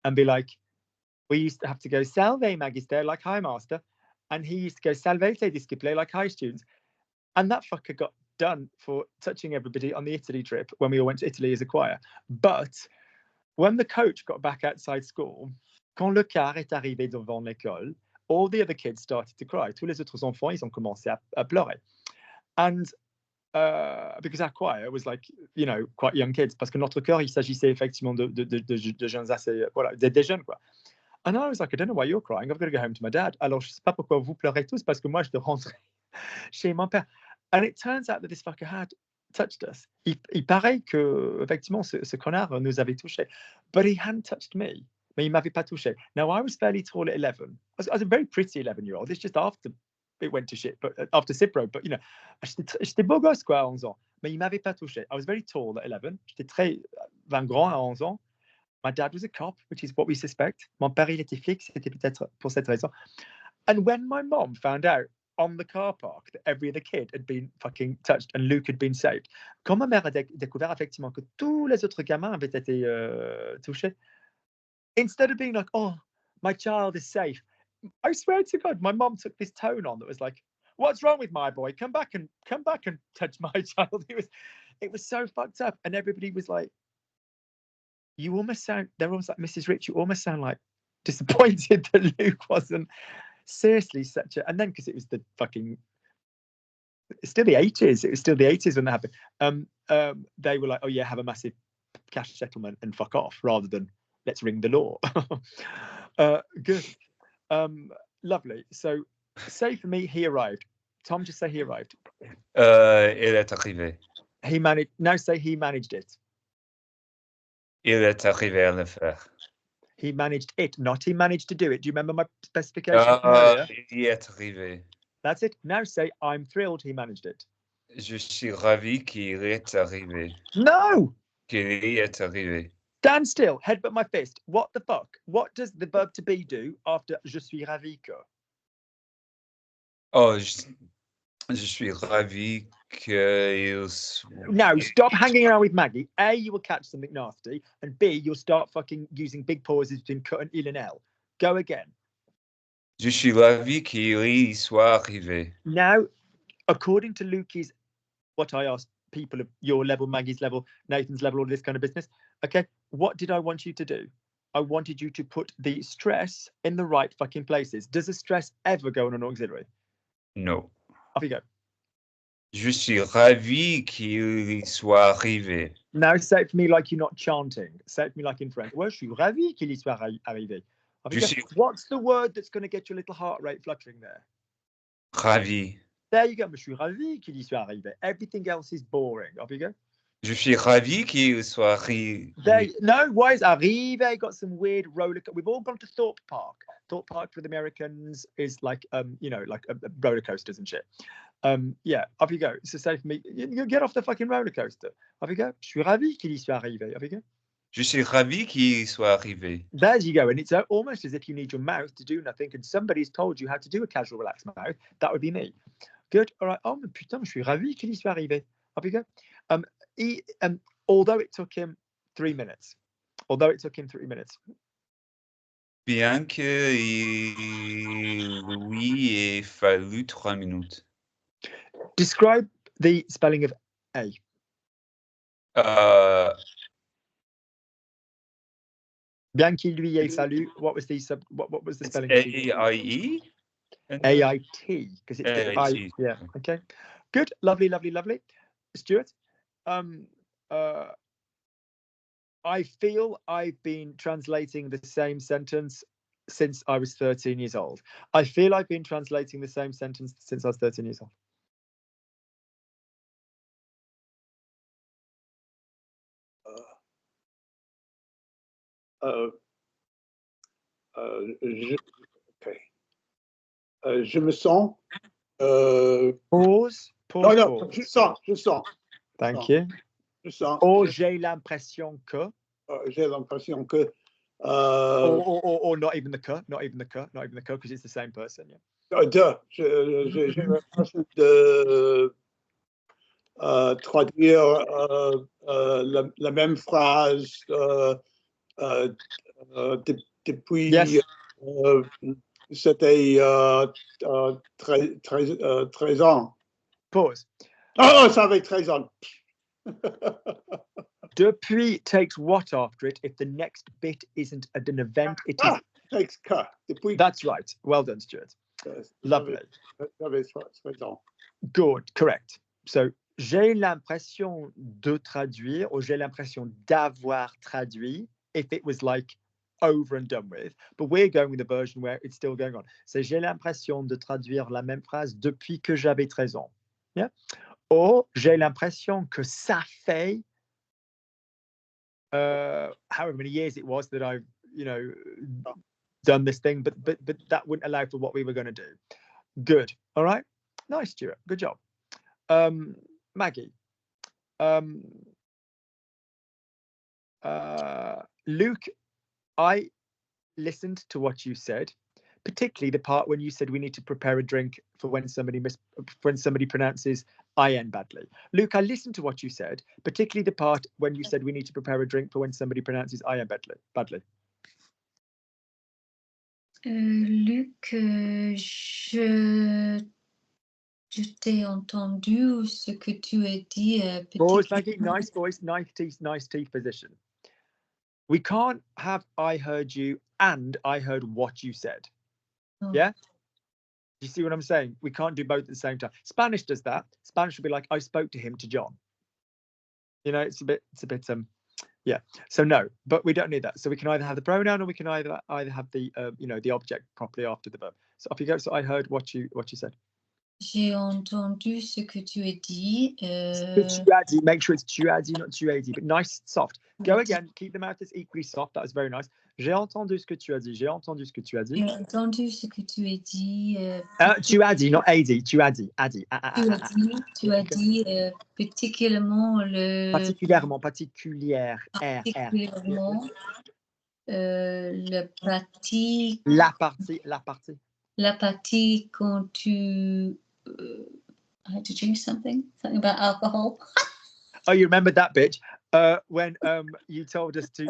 and be like, we used to have to go, salve magister, like hi master. And he used to go, salve te disciple, like hi students. And that fucker got done for touching everybody on the Italy trip when we all went to Italy as a choir. But when the coach got back outside school, quand le car est arrivé devant l'école, all the other kids started to cry. Tous les autres enfants, ils ont commencé à pleurer. And because our choir was like, quite young kids, parce que notre chœur, il s'agissait effectivement de jeunes assez, voilà, des jeunes, quoi. And I was like, I don't know why you're crying. I've got to go home to my dad. Alors, je sais pas pourquoi vous pleurez tous, parce que moi, je dois rentrer chez mon père. And it turns out that this fucker had touched us. Il paraît que, effectivement, ce connard nous avait touché. But he hadn't touched me. Mais il m'avait pas touché. Now, I was fairly tall at 11. I was a very pretty 11-year-old. It's just after it went to shit, but after Cipro. But, j'étais beau gosse, quoi, à 11 ans. Mais il m'avait pas touché. I was very tall at 11. J'étais très grand à 11 ans. My dad was a cop, which is what we suspect. Mon père, il était flic, c'était peut-être pour cette raison. And when my mom found out on the car park that every other kid had been fucking touched and Luke had been saved, quand ma mère a découvert effectivement que tous les autres gamins avaient été touchés, instead of being like, oh, my child is safe, I swear to God, my mom took this tone on that was like, what's wrong with my boy? Come back and touch my child. It was so fucked up, and everybody was like, they're almost like, Mrs. Rich, you almost sound like disappointed that Luke wasn't seriously such a, and then because it was the fucking, it's still the 80s, it was still the 80s when that happened. They were like, oh yeah, have a massive cash settlement and fuck off, rather than let's ring the law. Good. Lovely. So say for me, he arrived. Tom, just say he arrived. Il est arrivé. He managed. Now say he managed it. Il est arrivé à le faire. He managed it, not he managed to do it. Do you remember my specification from earlier? Il est arrivé. That's it. Now say, I'm thrilled he managed it. Je suis ravi qu'il est arrivé. No! Qu'il y est arrivé. Stand still, headbutt my fist. What the fuck? What does the verb to be do after je suis ravi que? Oh, je suis ravi qu'il Now, stop hanging around with Maggie. A, you will catch something nasty, and B, you'll start fucking using big pauses between cut and il and L. Go again. Je suis ravi qu'il y soit arrivé. Now, according to Lukey's, what I asked people of your level, Maggie's level, Nathan's level, all this kind of business. Okay, what did I want you to do? I wanted you to put the stress in the right fucking places. Does the stress ever go on an auxiliary? No. Off you go. Je suis ravi qu'il y soit arrivé. Now say it for me like you're not chanting. Say it for me like in French. Ouais, je suis ravi qu'il y soit arrivé. Off you go. What's the word that's going to get your little heart rate fluttering there? Ravi. There you go. Je suis ravi qu'il y soit arrivé. Everything else is boring. Off you go. Je suis ravi qu'il soit arrivé. No, why is arrivé got some weird roller? We've all gone to Thorpe Park. Thorpe Park for the Americans is like you know, like roller coasters and shit. Yeah, off you go. So say for me, you get off the fucking roller coaster. Off you go. Je suis ravi qu'il y soit arrivé. Off you go. Je suis ravi qu'il y soit arrivé. There you go. And it's almost as if you need your mouth to do nothing and somebody's told you how to do a casual relaxed mouth. That would be me. Good. All right. Oh, putain, je suis ravi qu'il y soit arrivé. Off you go. Although it took him 3 minutes. Bien que lui ait fallu 3 minutes. Describe the spelling of A. Bien qu'il lui ait fallu. What was the spelling? A-I-E? A-I-T, because it's the I. Yeah. Okay. Good. Lovely. Stuart. I feel I've been translating the same sentence since I was 13 years old. I feel I've been translating the same sentence since I was 13 years old. Je me sens. Pause. Non, je sens. Thank you. Je sens. Or j'ai l'impression que. J'ai l'impression que. Or not even the que, because it's the same person. Yeah. J'ai l'impression de traduire la même phrase depuis. Yes. C'était 13 ans. Pause. Oh, ça avait 13 ans. Depuis takes what after it if the next bit isn't an event? It is. Takes que. Depuis. That's right. Well done, Stuart. Lovely. Good. Correct. So, j'ai l'impression de traduire, or j'ai l'impression d'avoir traduit, if it was like over and done with, but we're going with the version where it's still going on. So, j'ai l'impression de traduire la même phrase depuis que j'avais 13 ans. Yeah. Or, j'ai l'impression que ça fait however many years it was that I've, done this thing, but that wouldn't allow for what we were going to do. Good. All right. Nice, Stuart. Good job. Maggie. Luke, I listened to what you said, particularly the part when you said we need to prepare a drink for when somebody pronounces IN badly. Luke, I listened to what you said, particularly the part when you said we need to prepare a drink for when somebody pronounces IN badly. Luc, je t'ai entendu ce que tu as dit. Voice, Maggie, nice voice, nice teeth position. We can't have I heard you and I heard what you said. Oh. Yeah? You see what I'm saying? We can't do both at the same time. Spanish does that. Spanish will be like, I spoke to him, to John. It's a bit, yeah. So no, but we don't need that. So we can either have the pronoun or we can either have the, the object properly after the verb. So off you go. So I heard what you said. J'ai entendu ce que tu as dit. Tu as dit. Make sure it's tu as dit, not tu as dit, but nice, soft. Go again. Keep the mouth as equally soft. That was very nice. J'ai entendu ce que tu as dit. J'ai entendu ce que tu as dit. J'ai entendu ce que tu as dit. Tu as dit, not a dit. Tu as dit. A dit. Tu as dit particulièrement le. Particulièrement. Particulièrement. Le pratique. La partie. la partie quand tu I had to drink something about alcohol. Oh, you remember that bit when you told us to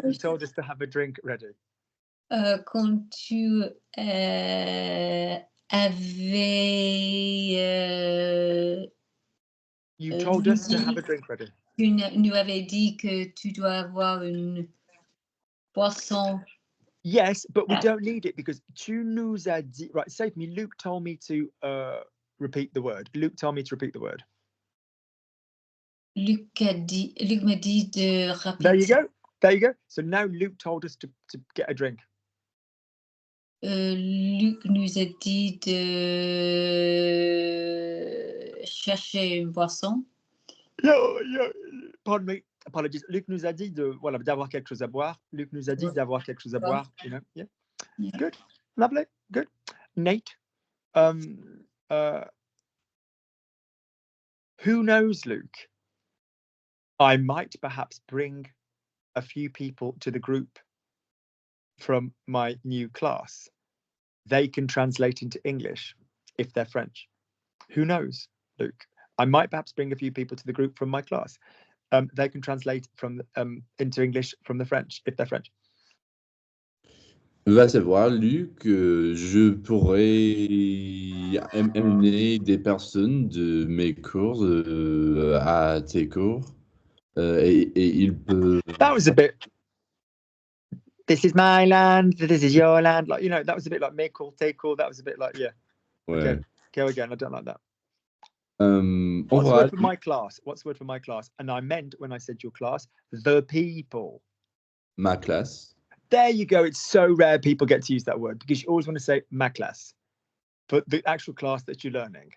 have a drink ready. Quand tu avais You told us to have a drink ready. Tu nous avais dit que tu dois avoir une boisson. Yes, but we don't need it because tu nous as dit. Right, save me. Luke told me to repeat the word. Luke told me to repeat the word. Luc me dit de répéter. There you go. There you go. So now Luke told us to get a drink. Luc nous a dit de chercher une boisson. Yeah. Pardon me. Apologies. Luc nous a dit d'avoir quelque chose à boire. Luc nous a dit d'avoir quelque chose à boire. You know. Yeah. Good. Lovely. Good. Nate. Who knows, Luke? I might perhaps bring a few people to the group from my new class. They can translate into English if they're French. Who knows, Luke? I might perhaps bring a few people to the group from my class. They can translate from into English from the French if they're French. Va savoir, Luc, je pourrais amener des personnes de mes cours à tes cours et ils peuvent... That was a bit... This is my land, this is your land. Like, you know, that was a bit like me call, take call. That was a bit like, yeah. Ouais. Okay, go again. I don't like that. On What's the va... word for my class? What's the word for my class? And I meant, when I said your class, the people. Ma classe. There you go. It's so rare people get to use that word because you always want to say ma classe, but the actual class that you're learning.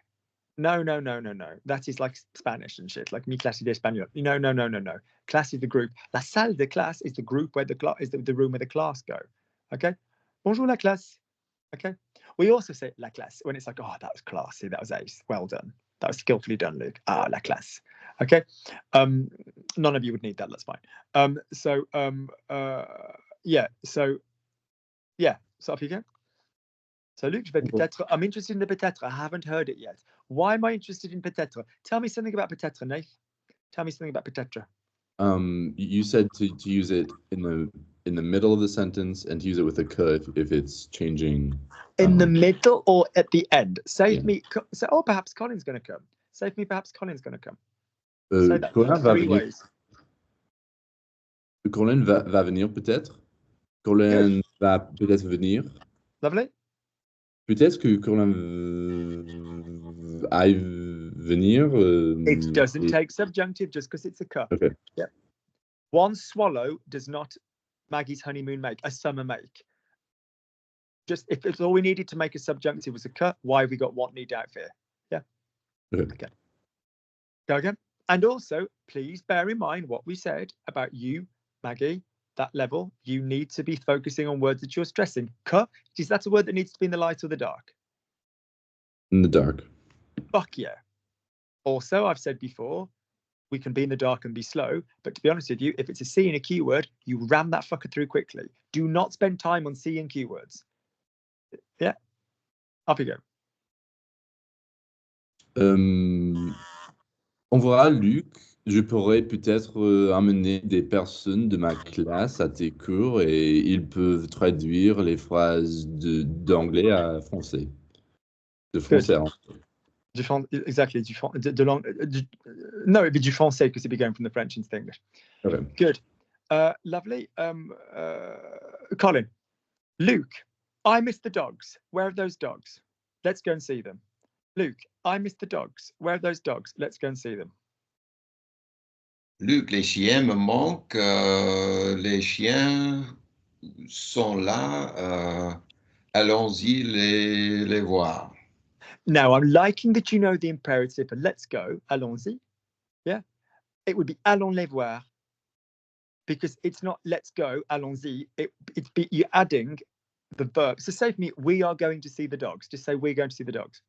No. That is like Spanish and shit, like mi clase de español. No. Class is the group. La salle de classe is the group where the class is the room where the class go. Okay. Bonjour la classe. Okay. We also say la classe when it's like, oh, that was classy. That was ace. Well done. That was skillfully done, Luke. Ah, la classe. Okay. None of you would need that. That's fine. So off you go. So Luke, I'm interested in the peut-être. I haven't heard it yet. Why am I interested in peut-être? Tell me something about peut-être, Nath. Tell me something about peut-être. You said to use it in the middle of the sentence and to use it with a que if it's changing. In the middle or at the end? Save me. So, perhaps Colin's going to come. Save me. Perhaps Colin's going to come. Say that Colin va three venir. ways. Colin va venir peut-être. Colin va peut-être venir. Lovely. Peut-être que Colin aille venir. It doesn't take subjunctive just because it's a cup. Okay. Yeah. One swallow does not Maggie's honeymoon make, a summer make. Just if all we needed to make a subjunctive was a cut, why have we got what need out fear? Yeah. Okay. Go again. And also, please bear in mind what we said about you, Maggie. That level, you need to be focusing on words that you're stressing. That's a word that needs to be in the light or the dark. In the dark. Fuck yeah. Also, I've said before, we can be in the dark and be slow, but to be honest with you, if it's a C and a Q word, you ram that fucker through quickly. Do not spend time on C and Q words. Yeah. Up you go. On verra, Luc. Je pourrais peut-être amener des personnes de ma classe à tes cours et ils peuvent traduire les phrases d'anglais à français. De français à anglais. Exactly. No, it'd be du français because it'd be going from the French into the English. Okay. Good. Lovely. Colin. Luke, I miss the dogs. Where are those dogs? Let's go and see them. Luke, I miss the dogs. Where are those dogs? Let's go and see them. Luc, les chiens me manquent. Les chiens sont là. Allons-y les voir. Now, I'm liking that you know the imperative for let's go, allons-y. Yeah. It would be allons les voir. Because it's not let's go, allons-y. You're adding the verb. So say for me, we are going to see the dogs. Just say we're going to see the dogs.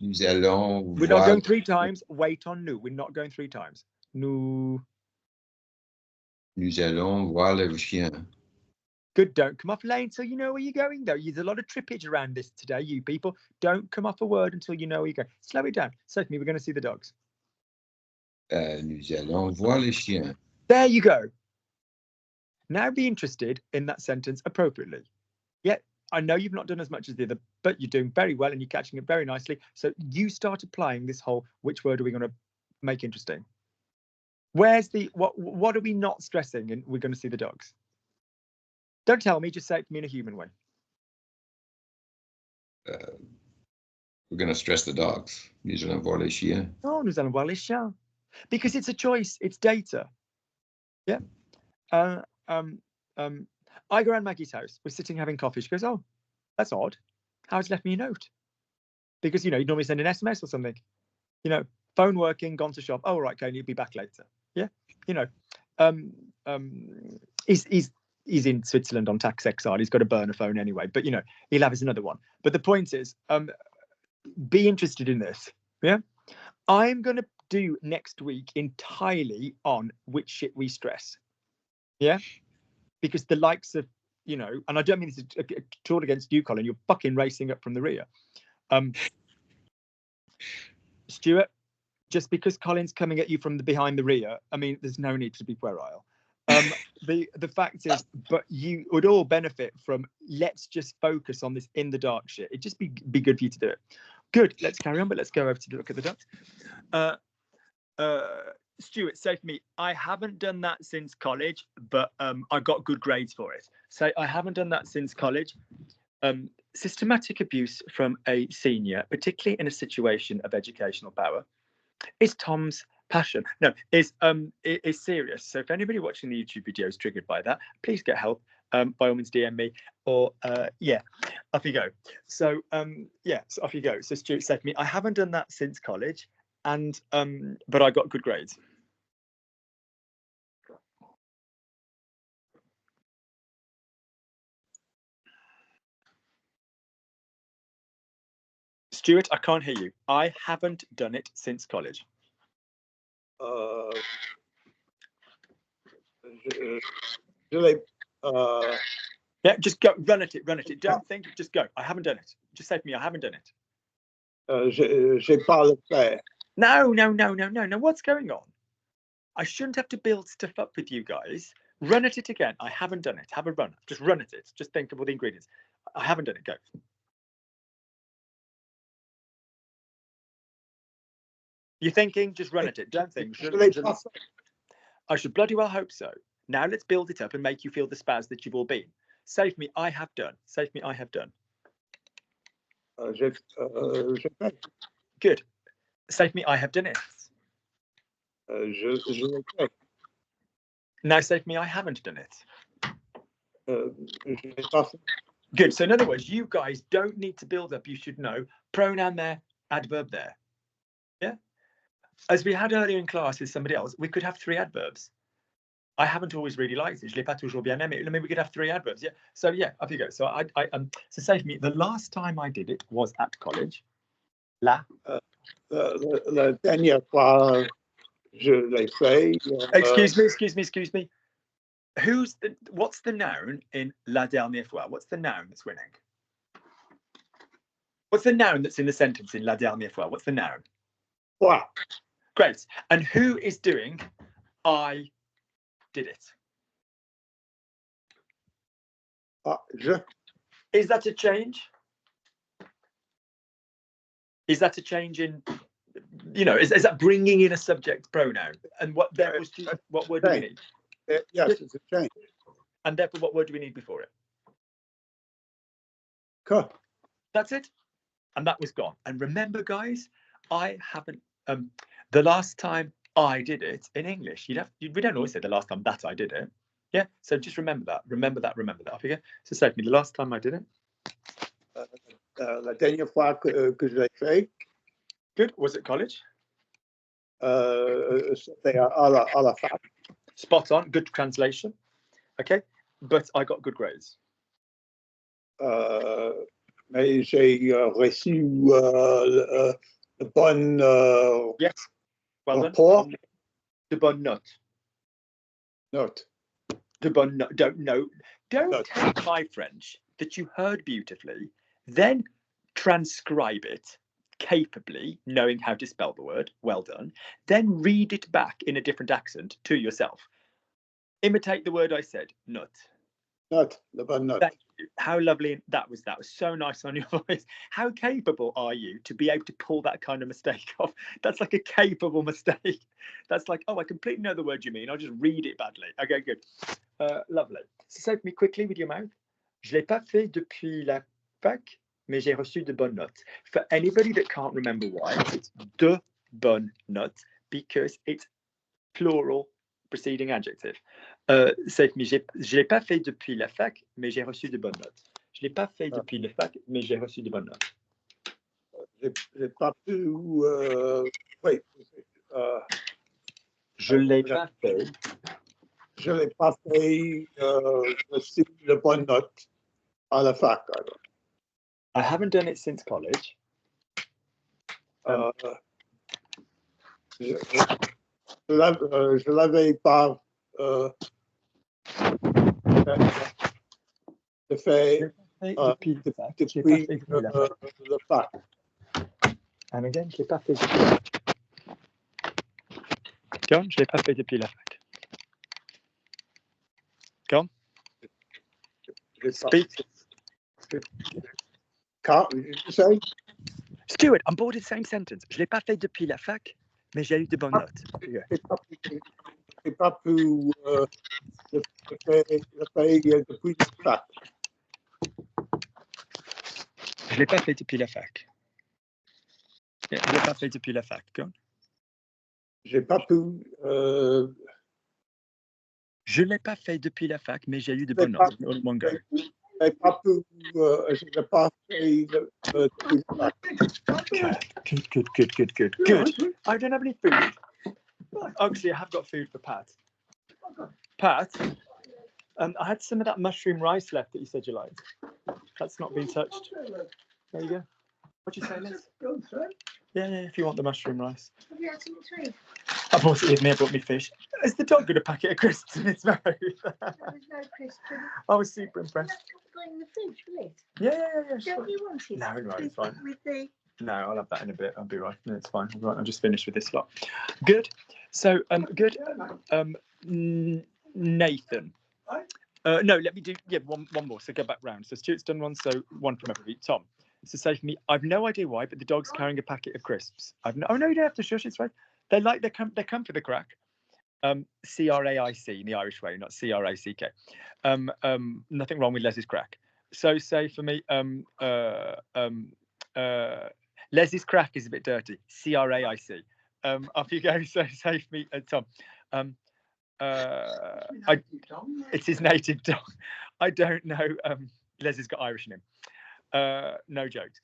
Nous allons We're voir. not going 3 times. Wait on nous. We're not going 3 times. Nous allons voir les chiens. Good. Don't come off lane until you know where you're going, though. There's a lot of trippage around this today, you people. Don't come off a word until you know where you're going. Slow it down. Sophie, we're going to see the dogs. Nous allons voir les chiens. There you go. Now be interested in that sentence appropriately. Yeah, I know you've not done as much as the other, but you're doing very well and you're catching it very nicely. So you start applying this whole, which word are we going to make interesting? Where's the, what are we not stressing? And we're going to see the dogs. Don't tell me, just say it to me in a human way. We're going to stress the dogs. Nous allons voir les chiens. Oh, nous allons voir les chiens. Because it's a choice, it's data. Yeah. I go around Maggie's house. We're sitting having coffee. She goes, "Oh, that's odd. How's left me a note?" Because, you know, you normally send an SMS or something. You know, phone working, gone to shop. Oh, right, okay, you'll be back later. Yeah. You know, he's in Switzerland on tax exile. He's got a burner phone anyway, but, you know, he'll have his another one. But the point is, be interested in this. Yeah. I'm going to do next week entirely on which shit we stress. Yeah. Because the likes of, you know, and I don't mean this is a tool against you, Colin, you're fucking racing up from the rear. Stuart, just because Colin's coming at you from the behind the rear, I mean, there's no need to be puerile. The fact is, but you would all benefit from, let's just focus on this in the dark shit. It'd just be good for you to do it. Good, let's carry on, but let's go over to look at the ducks. Stuart, say for me, I haven't done that since college, but I got good grades for it. So I haven't done that since college. Systematic abuse from a senior, particularly in a situation of educational power, is Tom's passion. No, is serious. So if anybody watching the YouTube video is triggered by that, please get help. By all means, DM me, or yeah, off you go. So yeah, so off you go. So Stuart said to me, I haven't done that since college, and but I got good grades. Stuart, I can't hear you. I haven't done it since college. Yeah, just go, run at it. Don't think, just go. I haven't done it. Just say to me, I haven't done it. J'ai pas le faire. No. What's going on? I shouldn't have to build stuff up with you guys. Run at it again. I haven't done it. Have a run. Just run at it. Just think of all the ingredients. I haven't done it. Go. You're thinking, just run at it. Don't think. I should bloody well hope so. Now let's build it up and make you feel the spaz that you've all been. Save me, I have done. Save me, I have done. Good. Save me, I have done it. Now save me, I haven't done it. Good. So in other words, you guys don't need to build up. You should know pronoun there, adverb there. Yeah. As we had earlier in class with somebody else, we could have 3 adverbs. I haven't always really liked it. Je l'ai pas toujours bien aimé. Maybe we could have 3 adverbs. Yeah. So yeah, off you go. So so say to me, the last time I did it was at college. La dernière fois, je l'ai fait. Excuse me. What's the noun in la dernière fois? What's the noun that's winning? What's the noun that's in the sentence in la dernière fois? What's the noun? What? Great. And who is doing I did it? Je. Is that a change? Is that a change in, you know, is that bringing in a subject pronoun? And what word do we need? Yes, it's a change. And therefore, what word do we need before it? Que. That's it. And that was gone. And remember, guys, I haven't. The last time I did it in English, we don't always say the last time that I did it. Yeah. So just remember that. Remember that. Off you go. So say to me, the last time I did it. La dernière fois que je l'ai fait. Good. Was it college? C'était à la fac. Spot on. Good translation. Okay. But I got good grades. Mais j'ai reçu de bonnes yes. Well rapport. Done. De bonne note. Note. De bonne note. Don't know. Don't take my French that you heard beautifully, then transcribe it capably, knowing how to spell the word, well done, then read it back in a different accent to yourself. Imitate the word I said, nut. Nut, the bun nut. Thank you. How lovely that was. That was so nice on your voice. How capable are you to be able to pull that kind of mistake off? That's like a capable mistake. That's like, oh, I completely know the word you mean. I'll just read it badly. Okay, good. Lovely. So say for me quickly with your mouth. Je l'ai pas fait depuis la fac, mais j'ai reçu de bonnes notes. For anybody that can't remember why, it's de bonnes notes because it's plural preceding adjective. Say for me, je l'ai pas fait depuis la fac, mais j'ai reçu de bonnes notes. Je l'ai pas fait depuis la fac, mais j'ai reçu de bonnes notes. J'ai pas pu. Wait. Je l'ai pas fait. Je l'ai pas fait reçu de bonnes notes à la fac. I haven't done it since college. Je l'avais pas fait depuis le fac. And again, je l'ai pas fait depuis la fac. Go on, je l'ai pas fait depuis la fac. Go on. Speak. Can't you say? Stuart, I'm bored of the same sentence. Je l'ai pas fait depuis la fac, mais j'ai eu de bonnes notes. J'ai pas pu le faire depuis la fac. Je l'ai pas fait depuis la fac. Yeah, je l'ai pas fait depuis la fac. Go on. J'ai pas pu. Je l'ai pas fait depuis la fac, mais j'ai eu de bonnes notes. All in one go. J'ai pas pu. Je l'ai pas fait depuis la fac. Good. I don't have any food. Actually, I have got food for Pat. Pat, I had some of that mushroom rice left that you said you liked. That's not been touched. There you go. What'd you say, Liz? Yeah, if you want the mushroom rice. Have you had something to eat? I brought it with me, I brought me fish. Is the dog got a packet of crisps in its mouth? There's no crisp. I was super impressed. Got in the fridge, will it? Yeah, sure. Don't you want it? No, it's fine. With the... No, I'll have that in a bit. I'll be right. No, it's fine. Right, I'll just finish with this lot. Good. So, good. Nathan. No, let me do one more. So go back round. So Stuart's done one. So one from everybody. Tom. So say for me, I've no idea why, but the dog's carrying a packet of crisps. Oh no, you don't have to shush. It's right. They come for the crack. C-R-A-I-C in the Irish way, not C-R-A-C-K. Nothing wrong with Les's crack. So say for me, Les's crack is a bit dirty. C-R-A-I-C. Off you go. So say for me, Tom. It's his native tongue. I don't know. Les has got Irish in him. No jokes.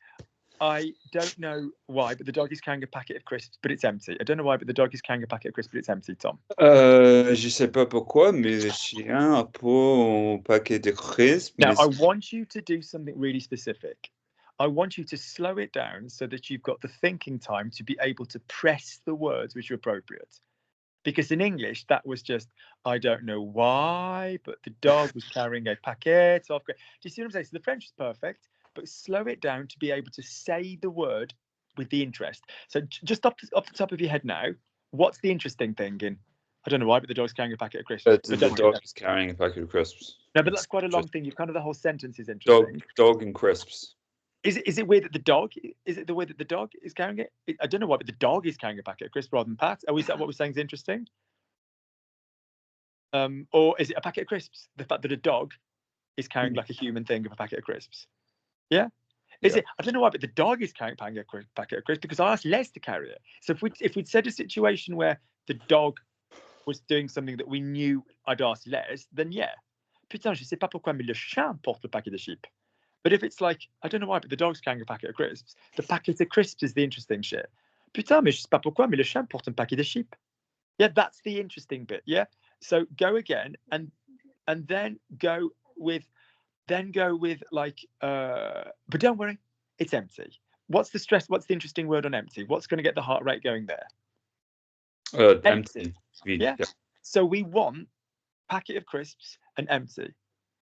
I don't know why, but the dog is carrying a packet of crisps, but it's empty. I don't know why, but the dog is carrying a packet of crisps, but it's empty, Tom. Je sais pas pourquoi, mais le chien a pour un paquet de crisps. Now, I want you to do something really specific. I want you to slow it down so that you've got the thinking time to be able to press the words which are appropriate. Because in English, that was just, I don't know why, but the dog was carrying a packet of... Do you see what I'm saying? So the French is perfect, but slow it down to be able to say the word with the interest. So just up the top of your head now, what's the interesting thing in, I don't know why, but the dog's carrying a packet of crisps. The dog is carrying a packet of crisps. No, but that's quite a long thing. You've kind of the whole sentence is interesting. Dog and crisps. Is it weird that the dog, is it the way that the dog is carrying it? I don't know why, but the dog is carrying a packet of crisps rather than Pat. Is that what we're saying is interesting? Or is it a packet of crisps? The fact that a dog is carrying like a human thing of a packet of crisps. Yeah? Is it? I don't know why, but the dog is carrying a packet of crisps because I asked Les to carry it. So if we'd said a situation where the dog was doing something that we knew I'd asked Les, then yeah. Putain, je sais pas pourquoi, mais le chien porte le paquet de chips. But if it's like, I don't know why, but the dog's carrying a packet of crisps, the packet of crisps is the interesting shit. Putain, mais je sais pas pourquoi, mais le chien porte un paquet de chips. Yeah, that's the interesting bit. Yeah. So go again and then go with like, but don't worry, it's empty. What's the interesting word on empty? What's going to get the heart rate going there? Empty. Yeah. So we want packet of crisps and empty.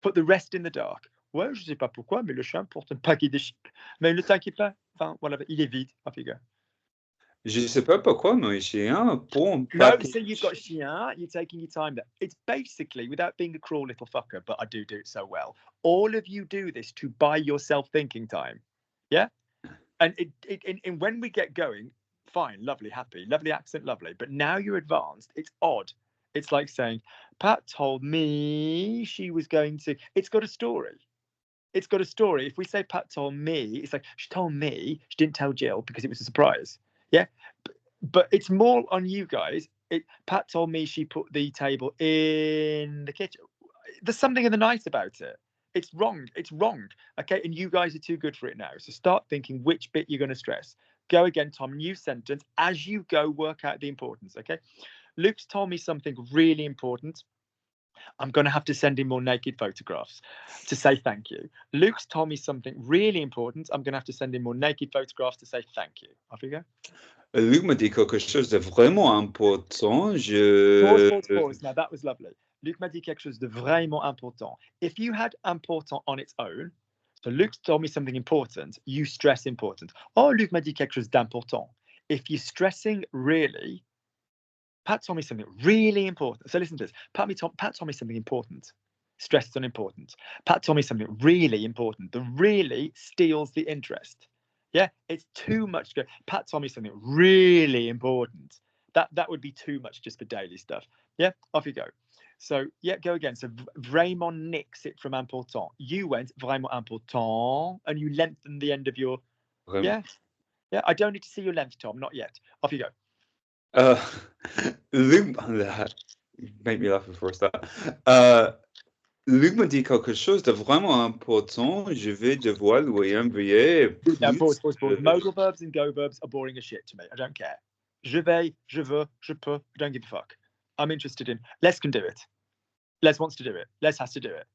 Put the rest in the dark. Ouais, je sais pas pourquoi, mais le chien porte un paquet de chips. Mais ne t'inquiète pas. Enfin, whatever. Il est vide. Off you go. Je sais pas pourquoi, mais j'ai un bon No, paquet. so you've got chien. You're taking your time there. It's basically, without being a cruel little fucker, but I do it so well. All of you do this to buy yourself thinking time. Yeah? And and when we get going, fine, lovely, happy, lovely accent, lovely. But now you're advanced, it's odd. It's like saying, Pat told me she was going to. It's got a story. It's got a story. If we say Pat told me, it's like she told me, she didn't tell Jill because it was a surprise. Yeah. But it's more on you guys. Pat told me she put the table in the kitchen. There's something in the night about it. It's wrong. It's wrong. Okay. And you guys are too good for it now. So start thinking which bit you're going to stress. Go again, Tom. New sentence. As you go, work out the importance. Okay. Luke's told me something really important. I'm going to have to send him more naked photographs to say thank you. Luke's told me something really important. I'm going to have to send him more naked photographs to say thank you. Off you go. Luc m'a dit quelque chose de vraiment important. Pause. Now, that was lovely. Luc m'a dit quelque chose de vraiment important. If you had important on its own, so Luke told me something important, you stress important. Oh, Luc m'a dit quelque chose d'important. If you're stressing really, Pat told me something really important. So listen to this. Pat told me something important. Stressed on important. Pat told me something really important. The really steals the interest. Yeah, it's too much. Pat told me something really important. That would be too much just for daily stuff. Yeah, off you go. So yeah, go again. So vraiment nicks it from important. You went vraiment important, and you lengthened the end of your. Vraiment. Yeah. I don't need to see your length, Tom. Not yet. Off you go. Luc, make me laugh before I start. Luc m'a dit quelque chose de vraiment important. Je vais devoir lui envoyer plus. Now, pause. Modal verbs and go verbs are boring as shit to me. I don't care. Je vais, je veux, je peux. I don't give a fuck. I'm interested in. Les can do it. Les wants to do it. Les has to do it.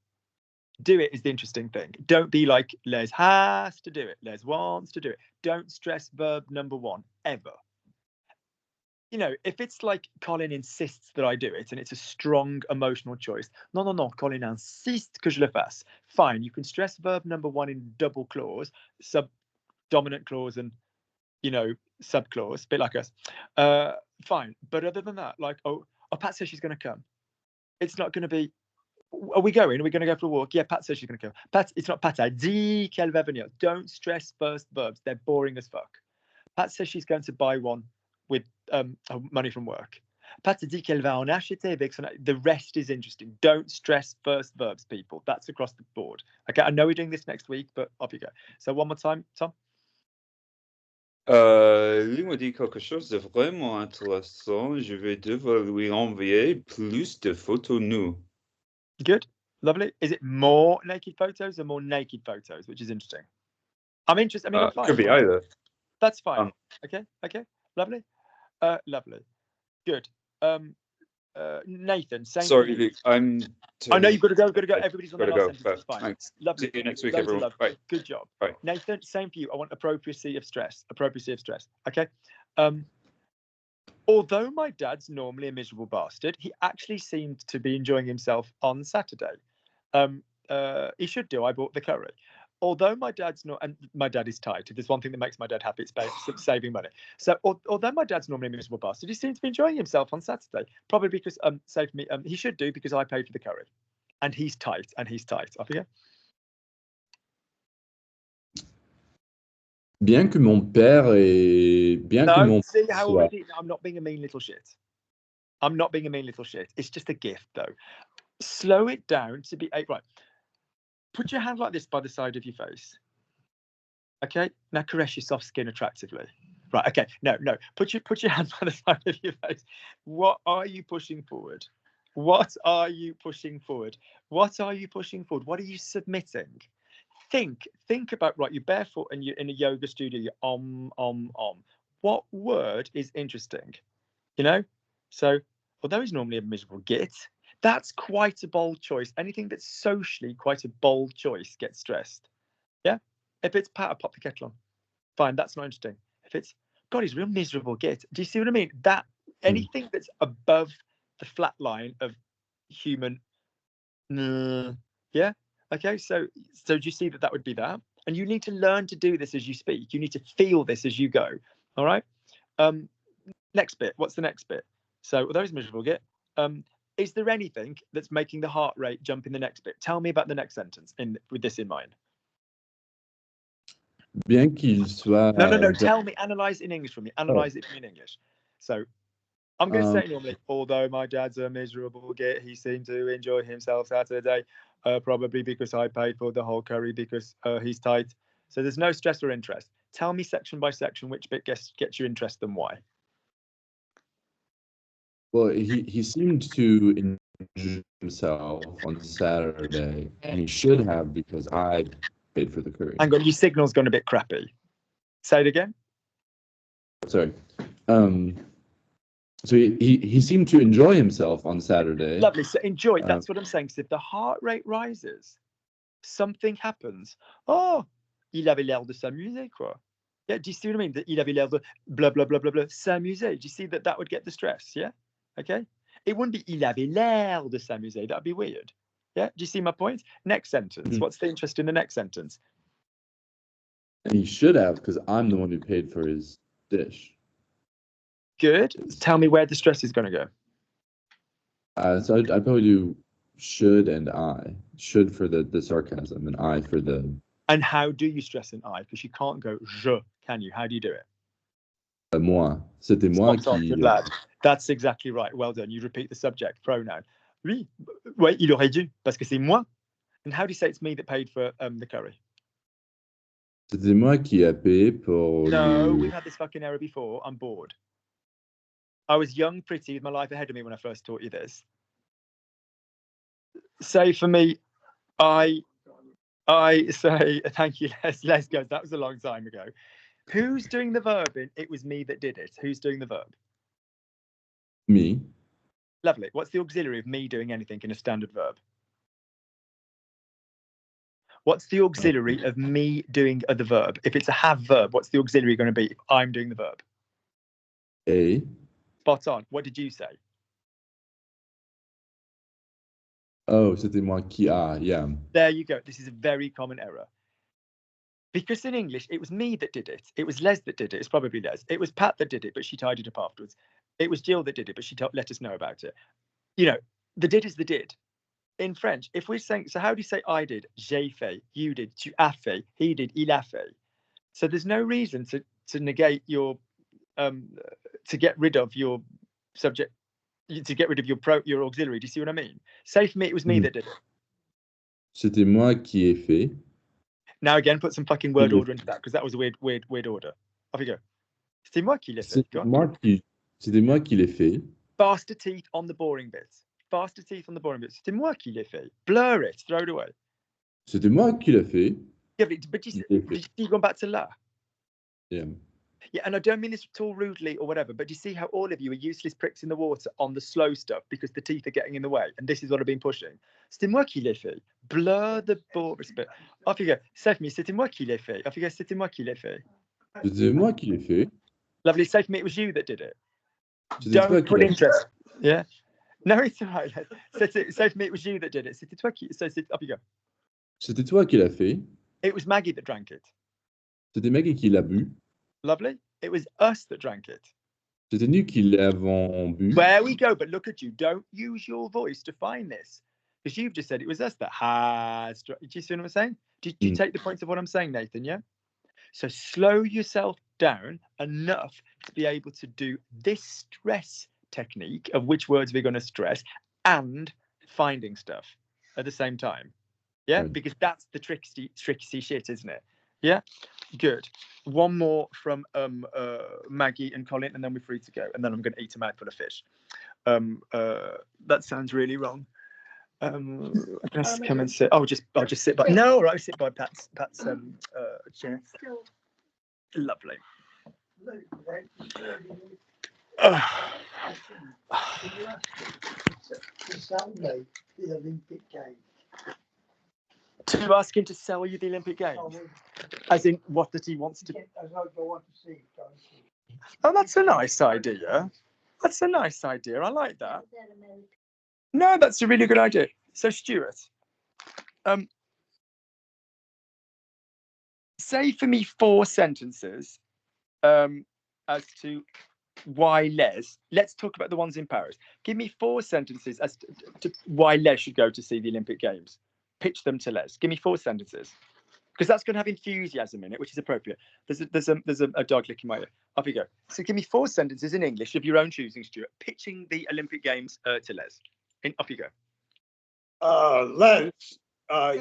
Do it is the interesting thing. Don't be like Les has to do it. Les wants to do it. Don't stress verb number one ever. You know, if it's like Colin insists that I do it and it's a strong emotional choice, non, Colin insiste que je le fasse. Fine, you can stress verb number one in double clause, dominant clause and, you know, sub clause, a bit like us. Fine, but other than that, like, oh, Pat says she's going to come. It's not going to be, are we going? Are we going to go for a walk? Yeah, Pat says she's going to come. Pat, it's not Pat, dit qu'elle va venir. Don't stress first verbs. They're boring as fuck. Pat says she's going to buy one with money from work. Pat dit qu'elle va en acheter avec son. The rest is interesting. Don't stress first verbs, people. That's across the board. Okay, I know we're doing this next week, but off you go. So one more time, Tom. Lui m'a dit quelque chose de vraiment intéressant. Je vais devoir lui envoyer plus de photos nues. Good, lovely. Is it more naked photos or more naked photos, which is interesting? I'm interested. I mean, I'm fine. Could be either. That's fine. Okay, lovely. Lovely. Good. Nathan, same. Sorry, Luke. I know you've got to go. Everybody's on the last sentence. It's fine. Thanks. Lovely. See you next week, everyone. Bye. Good job. Bye. Nathan, same for you. I want appropriacy of stress. Okay. Although my dad's normally a miserable bastard, he actually seemed to be enjoying himself on Saturday. He should do. I bought the curry. Although my dad's not, and my dad is tight. If there's one thing that makes my dad happy, it's saving money. So although my dad's normally a miserable bastard, he seems to be enjoying himself on Saturday. Probably because, save me, he should do because I paid for the curry. And he's tight. Off you go. Bien que mon père est... Bien que mon See how soit... already, I'm not being a mean little shit. It's just a gift, though. Slow it down to be... Right. Put your hand like this by the side of your face. Okay. Now caress your soft skin attractively. Right. Okay. No. Put your hand by the side of your face. What are you pushing forward? What are you pushing forward? What are you submitting? Think about, right, you're barefoot and you're in a yoga studio, you're om. What word is interesting? You know? So, although he's normally a miserable git, that's quite a bold choice. Anything that's socially quite a bold choice gets stressed. Yeah? If it's Pat, I pop the kettle on. Fine, that's not interesting. If it's, God, he's a real miserable git. Do you see what I mean? That anything that's above the flat line of human, yeah, Yeah. Okay. So do you see that would be that? And you need to learn to do this as you speak. You need to feel this as you go. All right. Next bit. What's the next bit? So those miserable get. Is there anything that's making the heart rate jump in the next bit? Tell me about the next sentence with this in mind. Bien qu'il soit. No. Tell me. Analyze in English for me. Analyze it for me in English. So I'm going to say it normally. Although my dad's a miserable git, he seemed to enjoy himself Saturday, probably because I paid for the whole curry because he's tight. So there's no stress or interest. Tell me section by section which bit gets you interest and why. Well, he seemed to enjoy himself on Saturday, and he should have because I paid for the curry. Hang on, your signal's gone a bit crappy. Say it again. Sorry. So he seemed to enjoy himself on Saturday. Lovely. So enjoy. That's what I'm saying. So if the heart rate rises, something happens. Oh, il avait l'air de s'amuser, quoi. Yeah. Do you see what I mean? That il avait l'air de blah blah blah blah blah s'amuser. Do you see that would get the stress? Yeah. Okay. It wouldn't be il avait l'air de s'amuser. That'd be weird. Yeah. Do you see my point? Next sentence. Mm-hmm. What's the interest in the next sentence? And he should have because I'm the one who paid for his dish. Good. Tell me where the stress is going to go. So I'd probably do should and I. Should for the sarcasm and I for the. And how do you stress an I? Because you can't go je, can you? How do you do it? Moi. C'était moi qui. Good lad. That's exactly right. Well done. You repeat the subject pronoun. Oui. Ouais, il aurait dû parce que c'est moi. And how do you say it's me that paid for the curry? C'était moi qui a payé pour. No, we've had this fucking error before. I'm bored. I was young, pretty, with my life ahead of me when I first taught you this. Say for me, I say, thank you, Les goes, that was a long time ago. Who's doing the verb in it was me that did it? Who's doing the verb? Me. Lovely. What's the auxiliary of me doing anything in a standard verb? What's the auxiliary of me doing the verb? If it's a have verb, what's the auxiliary going to be if I'm doing the verb? A. Spot on. What did you say? Oh, c'était moi qui a, yeah. There you go. This is a very common error. Because in English, it was me that did it. It was Les that did it. It's probably Les. It was Pat that did it, but she tidied it up afterwards. It was Jill that did it, but she let us know about it. You know, the did is the did. In French, if we're saying, so how do you say I did? J'ai fait. You did. Tu as fait. He did. Il a fait. So there's no reason to negate your, to get rid of your subject, to get rid of your auxiliary. Do you see what I mean? Say for me, it was me that did it. C'était moi qui ai fait. Now again, put some fucking word order into that because that was a weird order. Off you go. C'était moi qui l'ai fait. C'était moi qui l'ai fait. Faster teeth on the boring bits. Faster teeth on the boring bits. C'était moi qui l'ai fait. Blur it. Throw it away. C'était moi qui l'ai fait. Yeah, but you gone back to la. Yeah. Yeah, and I don't mean this at all rudely or whatever, but do you see how all of you are useless pricks in the water on the slow stuff because the teeth are getting in the way, and this is what I've been pushing. C'était moi qui l'ai fait. Blur the boring bit. Off you go. Say for me, c'était moi qui l'ai fait. Off you go. C'était moi qui l'ai fait. C'était moi qui l'ai fait. Lovely. Say for me, it was you that did it. Don't put interest. Yeah. No, it's all right. Say for me, it was you that did it. C'était toi qui. So up you go. C'était toi qui l'as fait. It was Maggie that drank it. C'était Maggie qui l'a bu. Lovely. It was us that drank it. C'était nous qui l'avons bu. There we go. But look at you. Don't use your voice to find this. Because you've just said it was us that has. Do you see what I'm saying? Do you take the points of what I'm saying, Nathan? Yeah? So slow yourself down enough to be able to do this stress technique of which words we're going to stress and finding stuff at the same time. Yeah? Right. Because that's the tricksy shit, isn't it? Yeah? Good. One more from Maggie and Colin, and then we're free to go. And then I'm going to eat a mouthful of fish. That sounds really wrong. Just come and sit. I'll just sit by. No, right, sit by Pat's chair. Lovely. Sunday, the Olympic Games. To ask him to sell you the Olympic Games, as in what that he wants to. Oh, that's a nice idea. That's a nice idea. I like that. No, that's a really good idea. So, Stuart, Say for me 4 sentences as to why Les. Let's talk about the ones in Paris. Give me 4 sentences as to why Les should go to see the Olympic Games. Pitch them to Les. Give me 4 sentences, because that's going to have enthusiasm in it, which is appropriate. There's a dog licking my ear. Off you go. So give me 4 sentences in English of your own choosing, Stuart, pitching the Olympic Games to Les. Off you go. Les,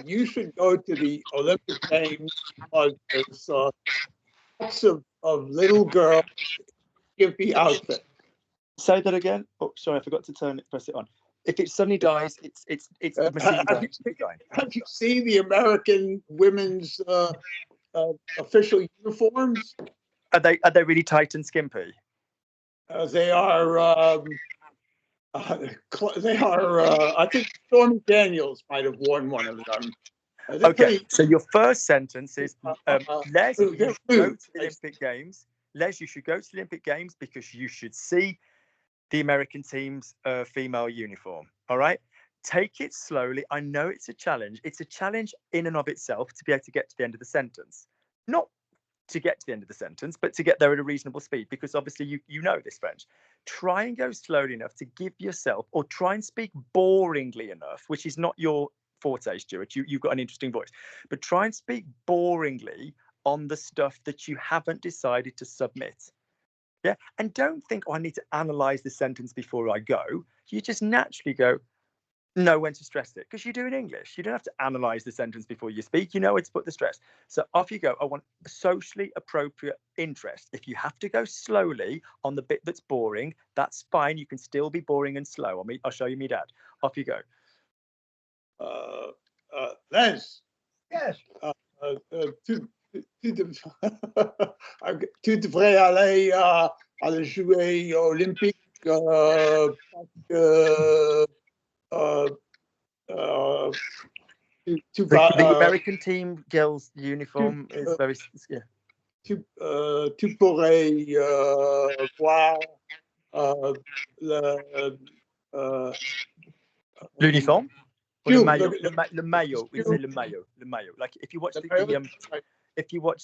you should go to the Olympic Games because there's lots of little girls in skimpy outfits. Say that again. Oh, sorry, I forgot to press it on. If it suddenly dies, it's the machine going to be dying. Have you seen the American women's official uniforms? Are they really tight and skimpy? They are. They are. I think Stormy Daniels might have worn one of them. Okay, so your first sentence is, Les, you should go to the Olympic Games. Les, you should go to the Olympic Games because you should see the American team's female uniform. All right, take it slowly. I know it's a challenge. It's a challenge in and of itself to be able to get to the end of the sentence. Not to get to the end of the sentence, but to get there at a reasonable speed, because obviously you know this French. Try and go slowly enough to give yourself, or try and speak boringly enough, which is not your forte, Stuart. You've got an interesting voice, but try and speak boringly on the stuff that you haven't decided to submit. Yeah, and don't think, oh, I need to analyze the sentence before I go. You just naturally know when to stress it, because you do in English. You don't have to analyze the sentence before you speak. You know where to put the stress. So off you go. I want socially appropriate interest. If you have to go slowly on the bit that's boring, that's fine. You can still be boring and slow. I'll show you me dad. Off you go. Les. Yes. Tu devrais aller à les Jeux olympiques the American team girls' uniform is very. Yeah. Tu pourrais voir l'uniforme. Le maillot. We say le maillot. Like if you watch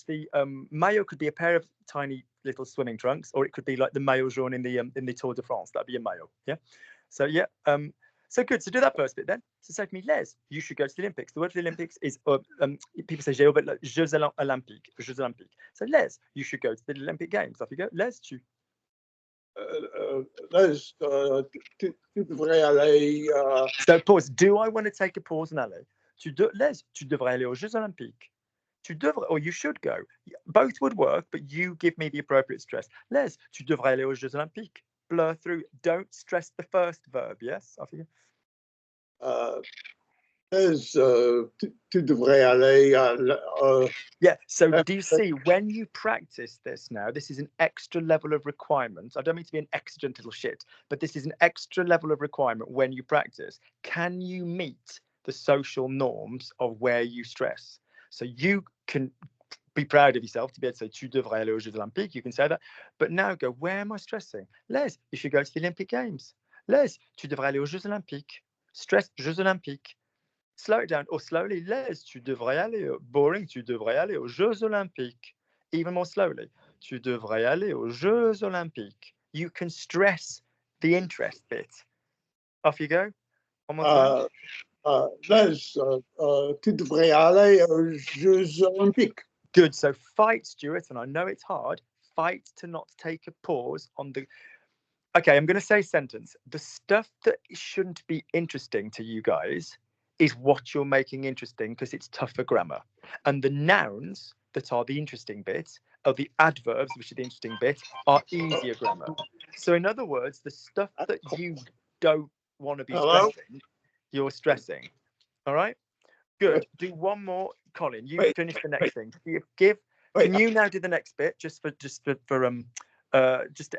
the maillot could be a pair of tiny little swimming trunks, or it could be like the maillot jaune in the Tour de France. That'd be a maillot. Yeah. So yeah. So good. So do that first bit then. So say to me, Les, you should go to the Olympics. The word for the Olympics is people say but like, Jeux Olympiques. So Les, you should go to the Olympic Games. Off you go. Les, tu. Les, tu devrais aller. So pause. Do I want to take a pause and aller? Les, tu devrais aller aux Jeux Olympiques. Tu devrais, or you should go. Both would work, but you give me the appropriate stress. Les, tu devrais aller aux Jeux Olympiques. Blur through. Don't stress the first verb. Yes, off you go. Les, tu devrais aller. Yeah. So do you see when you practice this now? This is an extra level of requirement. I don't mean to be an exigent little shit, but this is an extra level of requirement when you practice. Can you meet the social norms of where you stress? So you can be proud of yourself to be able to say, tu devrais aller aux Jeux Olympiques. You can say that. But now go, where am I stressing? Les, you should go to the Olympic Games. Les, tu devrais aller aux Jeux Olympiques. Stress, Jeux Olympiques. Slow it down. Or slowly, Les, tu devrais aller. Boring, tu devrais aller aux Jeux Olympiques. Even more slowly. Tu devrais aller aux Jeux Olympiques. You can stress the interest bit. Off you go. One more time. Les, tu devrais aller aux Jeux Olympiques. Good. So fight, Stuart, and I know it's hard. Fight to not take a pause on the. Okay, I'm going to say sentence. The stuff that shouldn't be interesting to you guys is what you're making interesting, because it's tougher grammar. And the nouns that are the interesting bit, or the adverbs, which are the interesting bit, are easier grammar. So in other words, the stuff that you don't want to be stressing, you're stressing. All right? Good. Do one more, Colin. You finish the next thing. Can you now do the next bit just to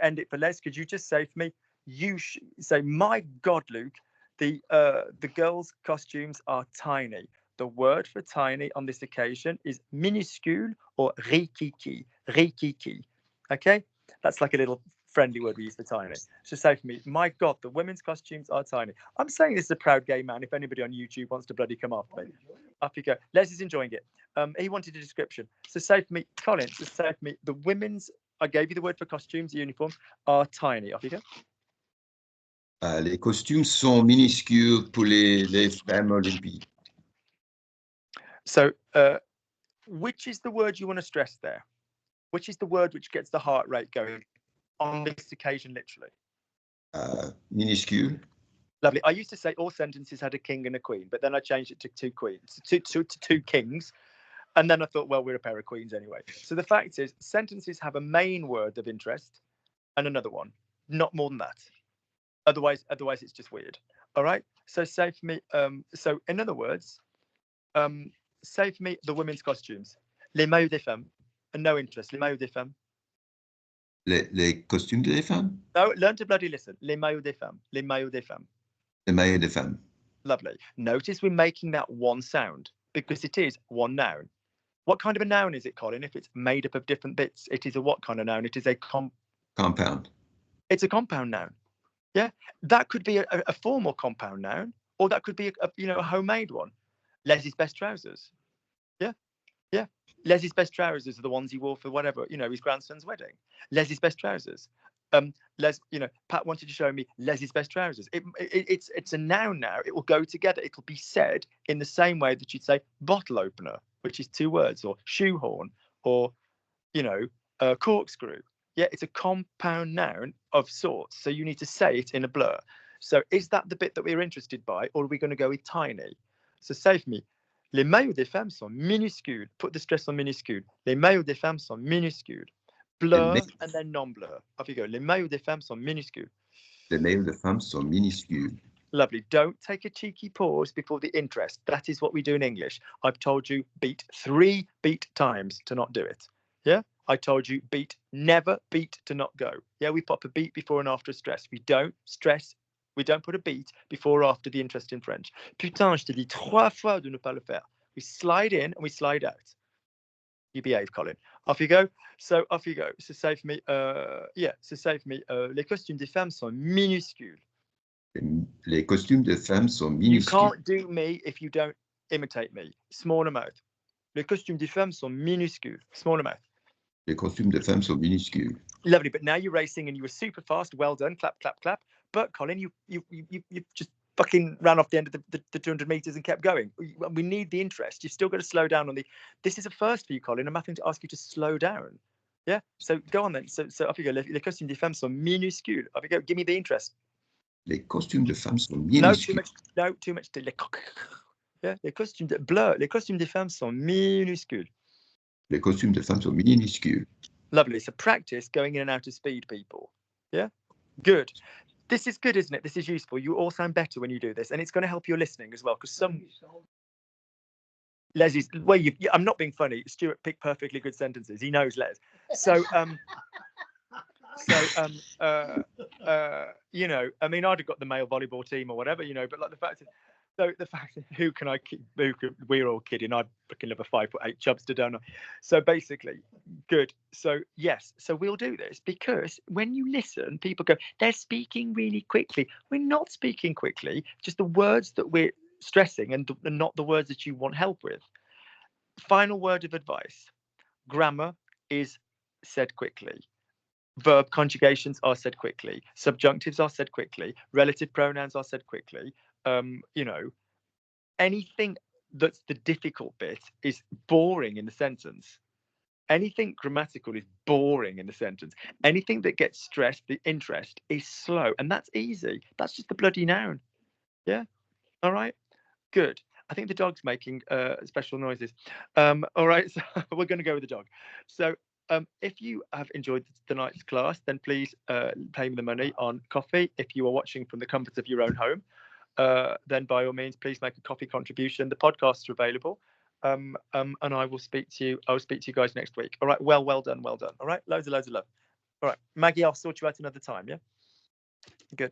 end it for Les? Could you just say for me? You say, my God, Luke, the girls' costumes are tiny. The word for tiny on this occasion is minuscule or rikiki. Rikiki. Okay, that's like a little friendly word we use for tiny. So say for me, my God, the women's costumes are tiny. I'm saying this as a proud gay man. If anybody on YouTube wants to bloody come after me, Off you go. Les is enjoying it. He wanted a description. So say for me, Colin, so say for me, the women's, I gave you the word for costumes, uniforms, are tiny. Off you go. Les costumes sont minuscules pour les femmes olympiques. So which is the word you want to stress there? Which is the word which gets the heart rate going on this occasion, literally? Minuscule. Lovely. I used to say all sentences had a king and a queen, but then I changed it to two kings. And then I thought, well, we're a pair of queens anyway. So the fact is, sentences have a main word of interest and another one, not more than that. Otherwise it's just weird. All right. So say for me, so in other words, say for me the women's costumes. Les maillots des femmes. No interest. Les maillots des femmes. Les costumes des femmes? No, learn to bloody listen. Les maillots des femmes. Les maillots des femmes. Les maillots des femmes. Lovely. Notice we're making that one sound because it is one noun. What kind of a noun is it, Colin? If it's made up of different bits, it is a what kind of noun? It is a compound. It's a compound noun. Yeah, that could be a formal compound noun, or that could be a homemade one. Leslie's best trousers. Yeah. Leslie's best trousers are the ones he wore for whatever, his grandson's wedding. Leslie's best trousers. Pat wanted to show me Leslie's best trousers. It's a noun now. It will go together. It will be said in the same way that you'd say bottle opener, which is 2 words, or shoehorn, or corkscrew. Yeah, it's a compound noun of sorts. So you need to say it in a blur. So is that the bit that we're interested by, or are we going to go with tiny? So say for me, les maillots des femmes sont minuscules. Put the stress on minuscule. Les maillots des femmes sont minuscules. Blur and then non-blur. Off you go. Les maillots des femmes sont minuscules. Les maillots des femmes sont minuscules. Lovely. Don't take a cheeky pause before the interest. That is what we do in English. I've told you 3 beat times to not do it. Yeah? I told you never beat to not go. Yeah, we pop a beat before and after a stress. We don't stress. We don't put a beat before or after the interest in French. Putain, je te dis 3 fois de ne pas le faire. We slide in and we slide out. You behave, Colin. Off you go. So off you go. So say for me, les costumes des femmes sont minuscules. Les costumes des femmes sont minuscules. You can't do me if you don't imitate me. Smaller mouth. Les costumes des femmes sont minuscules. Smaller mouth. Les costumes des femmes sont minuscules. Lovely, but now you're racing and you were super fast. Well done. Clap, clap, clap. But Colin, you just fucking ran off the end of the 200 meters and kept going. We need the interest. You've still got to slow down on the. This is a first for you, Colin. I'm having to ask you to slow down. Yeah. So go on then. So off you go. Les costumes des femmes sont minuscules. Off you go. Give me the interest. Les costumes des femmes sont minuscules. No, too much. Yeah. Les costumes de bleu. Les costumes des femmes sont minuscules. Les costumes des femmes sont minuscules. Lovely. So practice going in and out of speed, people. Yeah. Good. This is good, isn't it? This is useful. You all sound better when you do this, and it's going to help your listening as well. Because Leslie's, well, I'm not being funny. Stuart picked perfectly good sentences. He knows Les. So, I mean, I'd have got the male volleyball team or whatever, but like the fact is, we're all kidding. I fucking love a 5'8" chubster, don't I? So basically, good. So yes, so we'll do this because when you listen, people go, they're speaking really quickly. We're not speaking quickly, just the words that we're stressing and not the words that you want help with. Final word of advice. Grammar is said quickly. Verb conjugations are said quickly. Subjunctives are said quickly. Relative pronouns are said quickly. Anything that's the difficult bit is boring in the sentence. Anything grammatical is boring in the sentence. Anything that gets stressed, the interest, is slow. And that's easy. That's just the bloody noun. Yeah? All right? Good. I think the dog's making special noises. All right, so we're going to go with the dog. So if you have enjoyed tonight's class, then please pay me the money on Kofi. If you are watching from the comfort of your own home, then by all means, please make a Kofi contribution. The podcasts are available. And I will speak to you. I'll speak to you guys next week. All right. Well done. All right. Loads of love. All right. Maggie, I'll sort you out another time. Yeah. Good.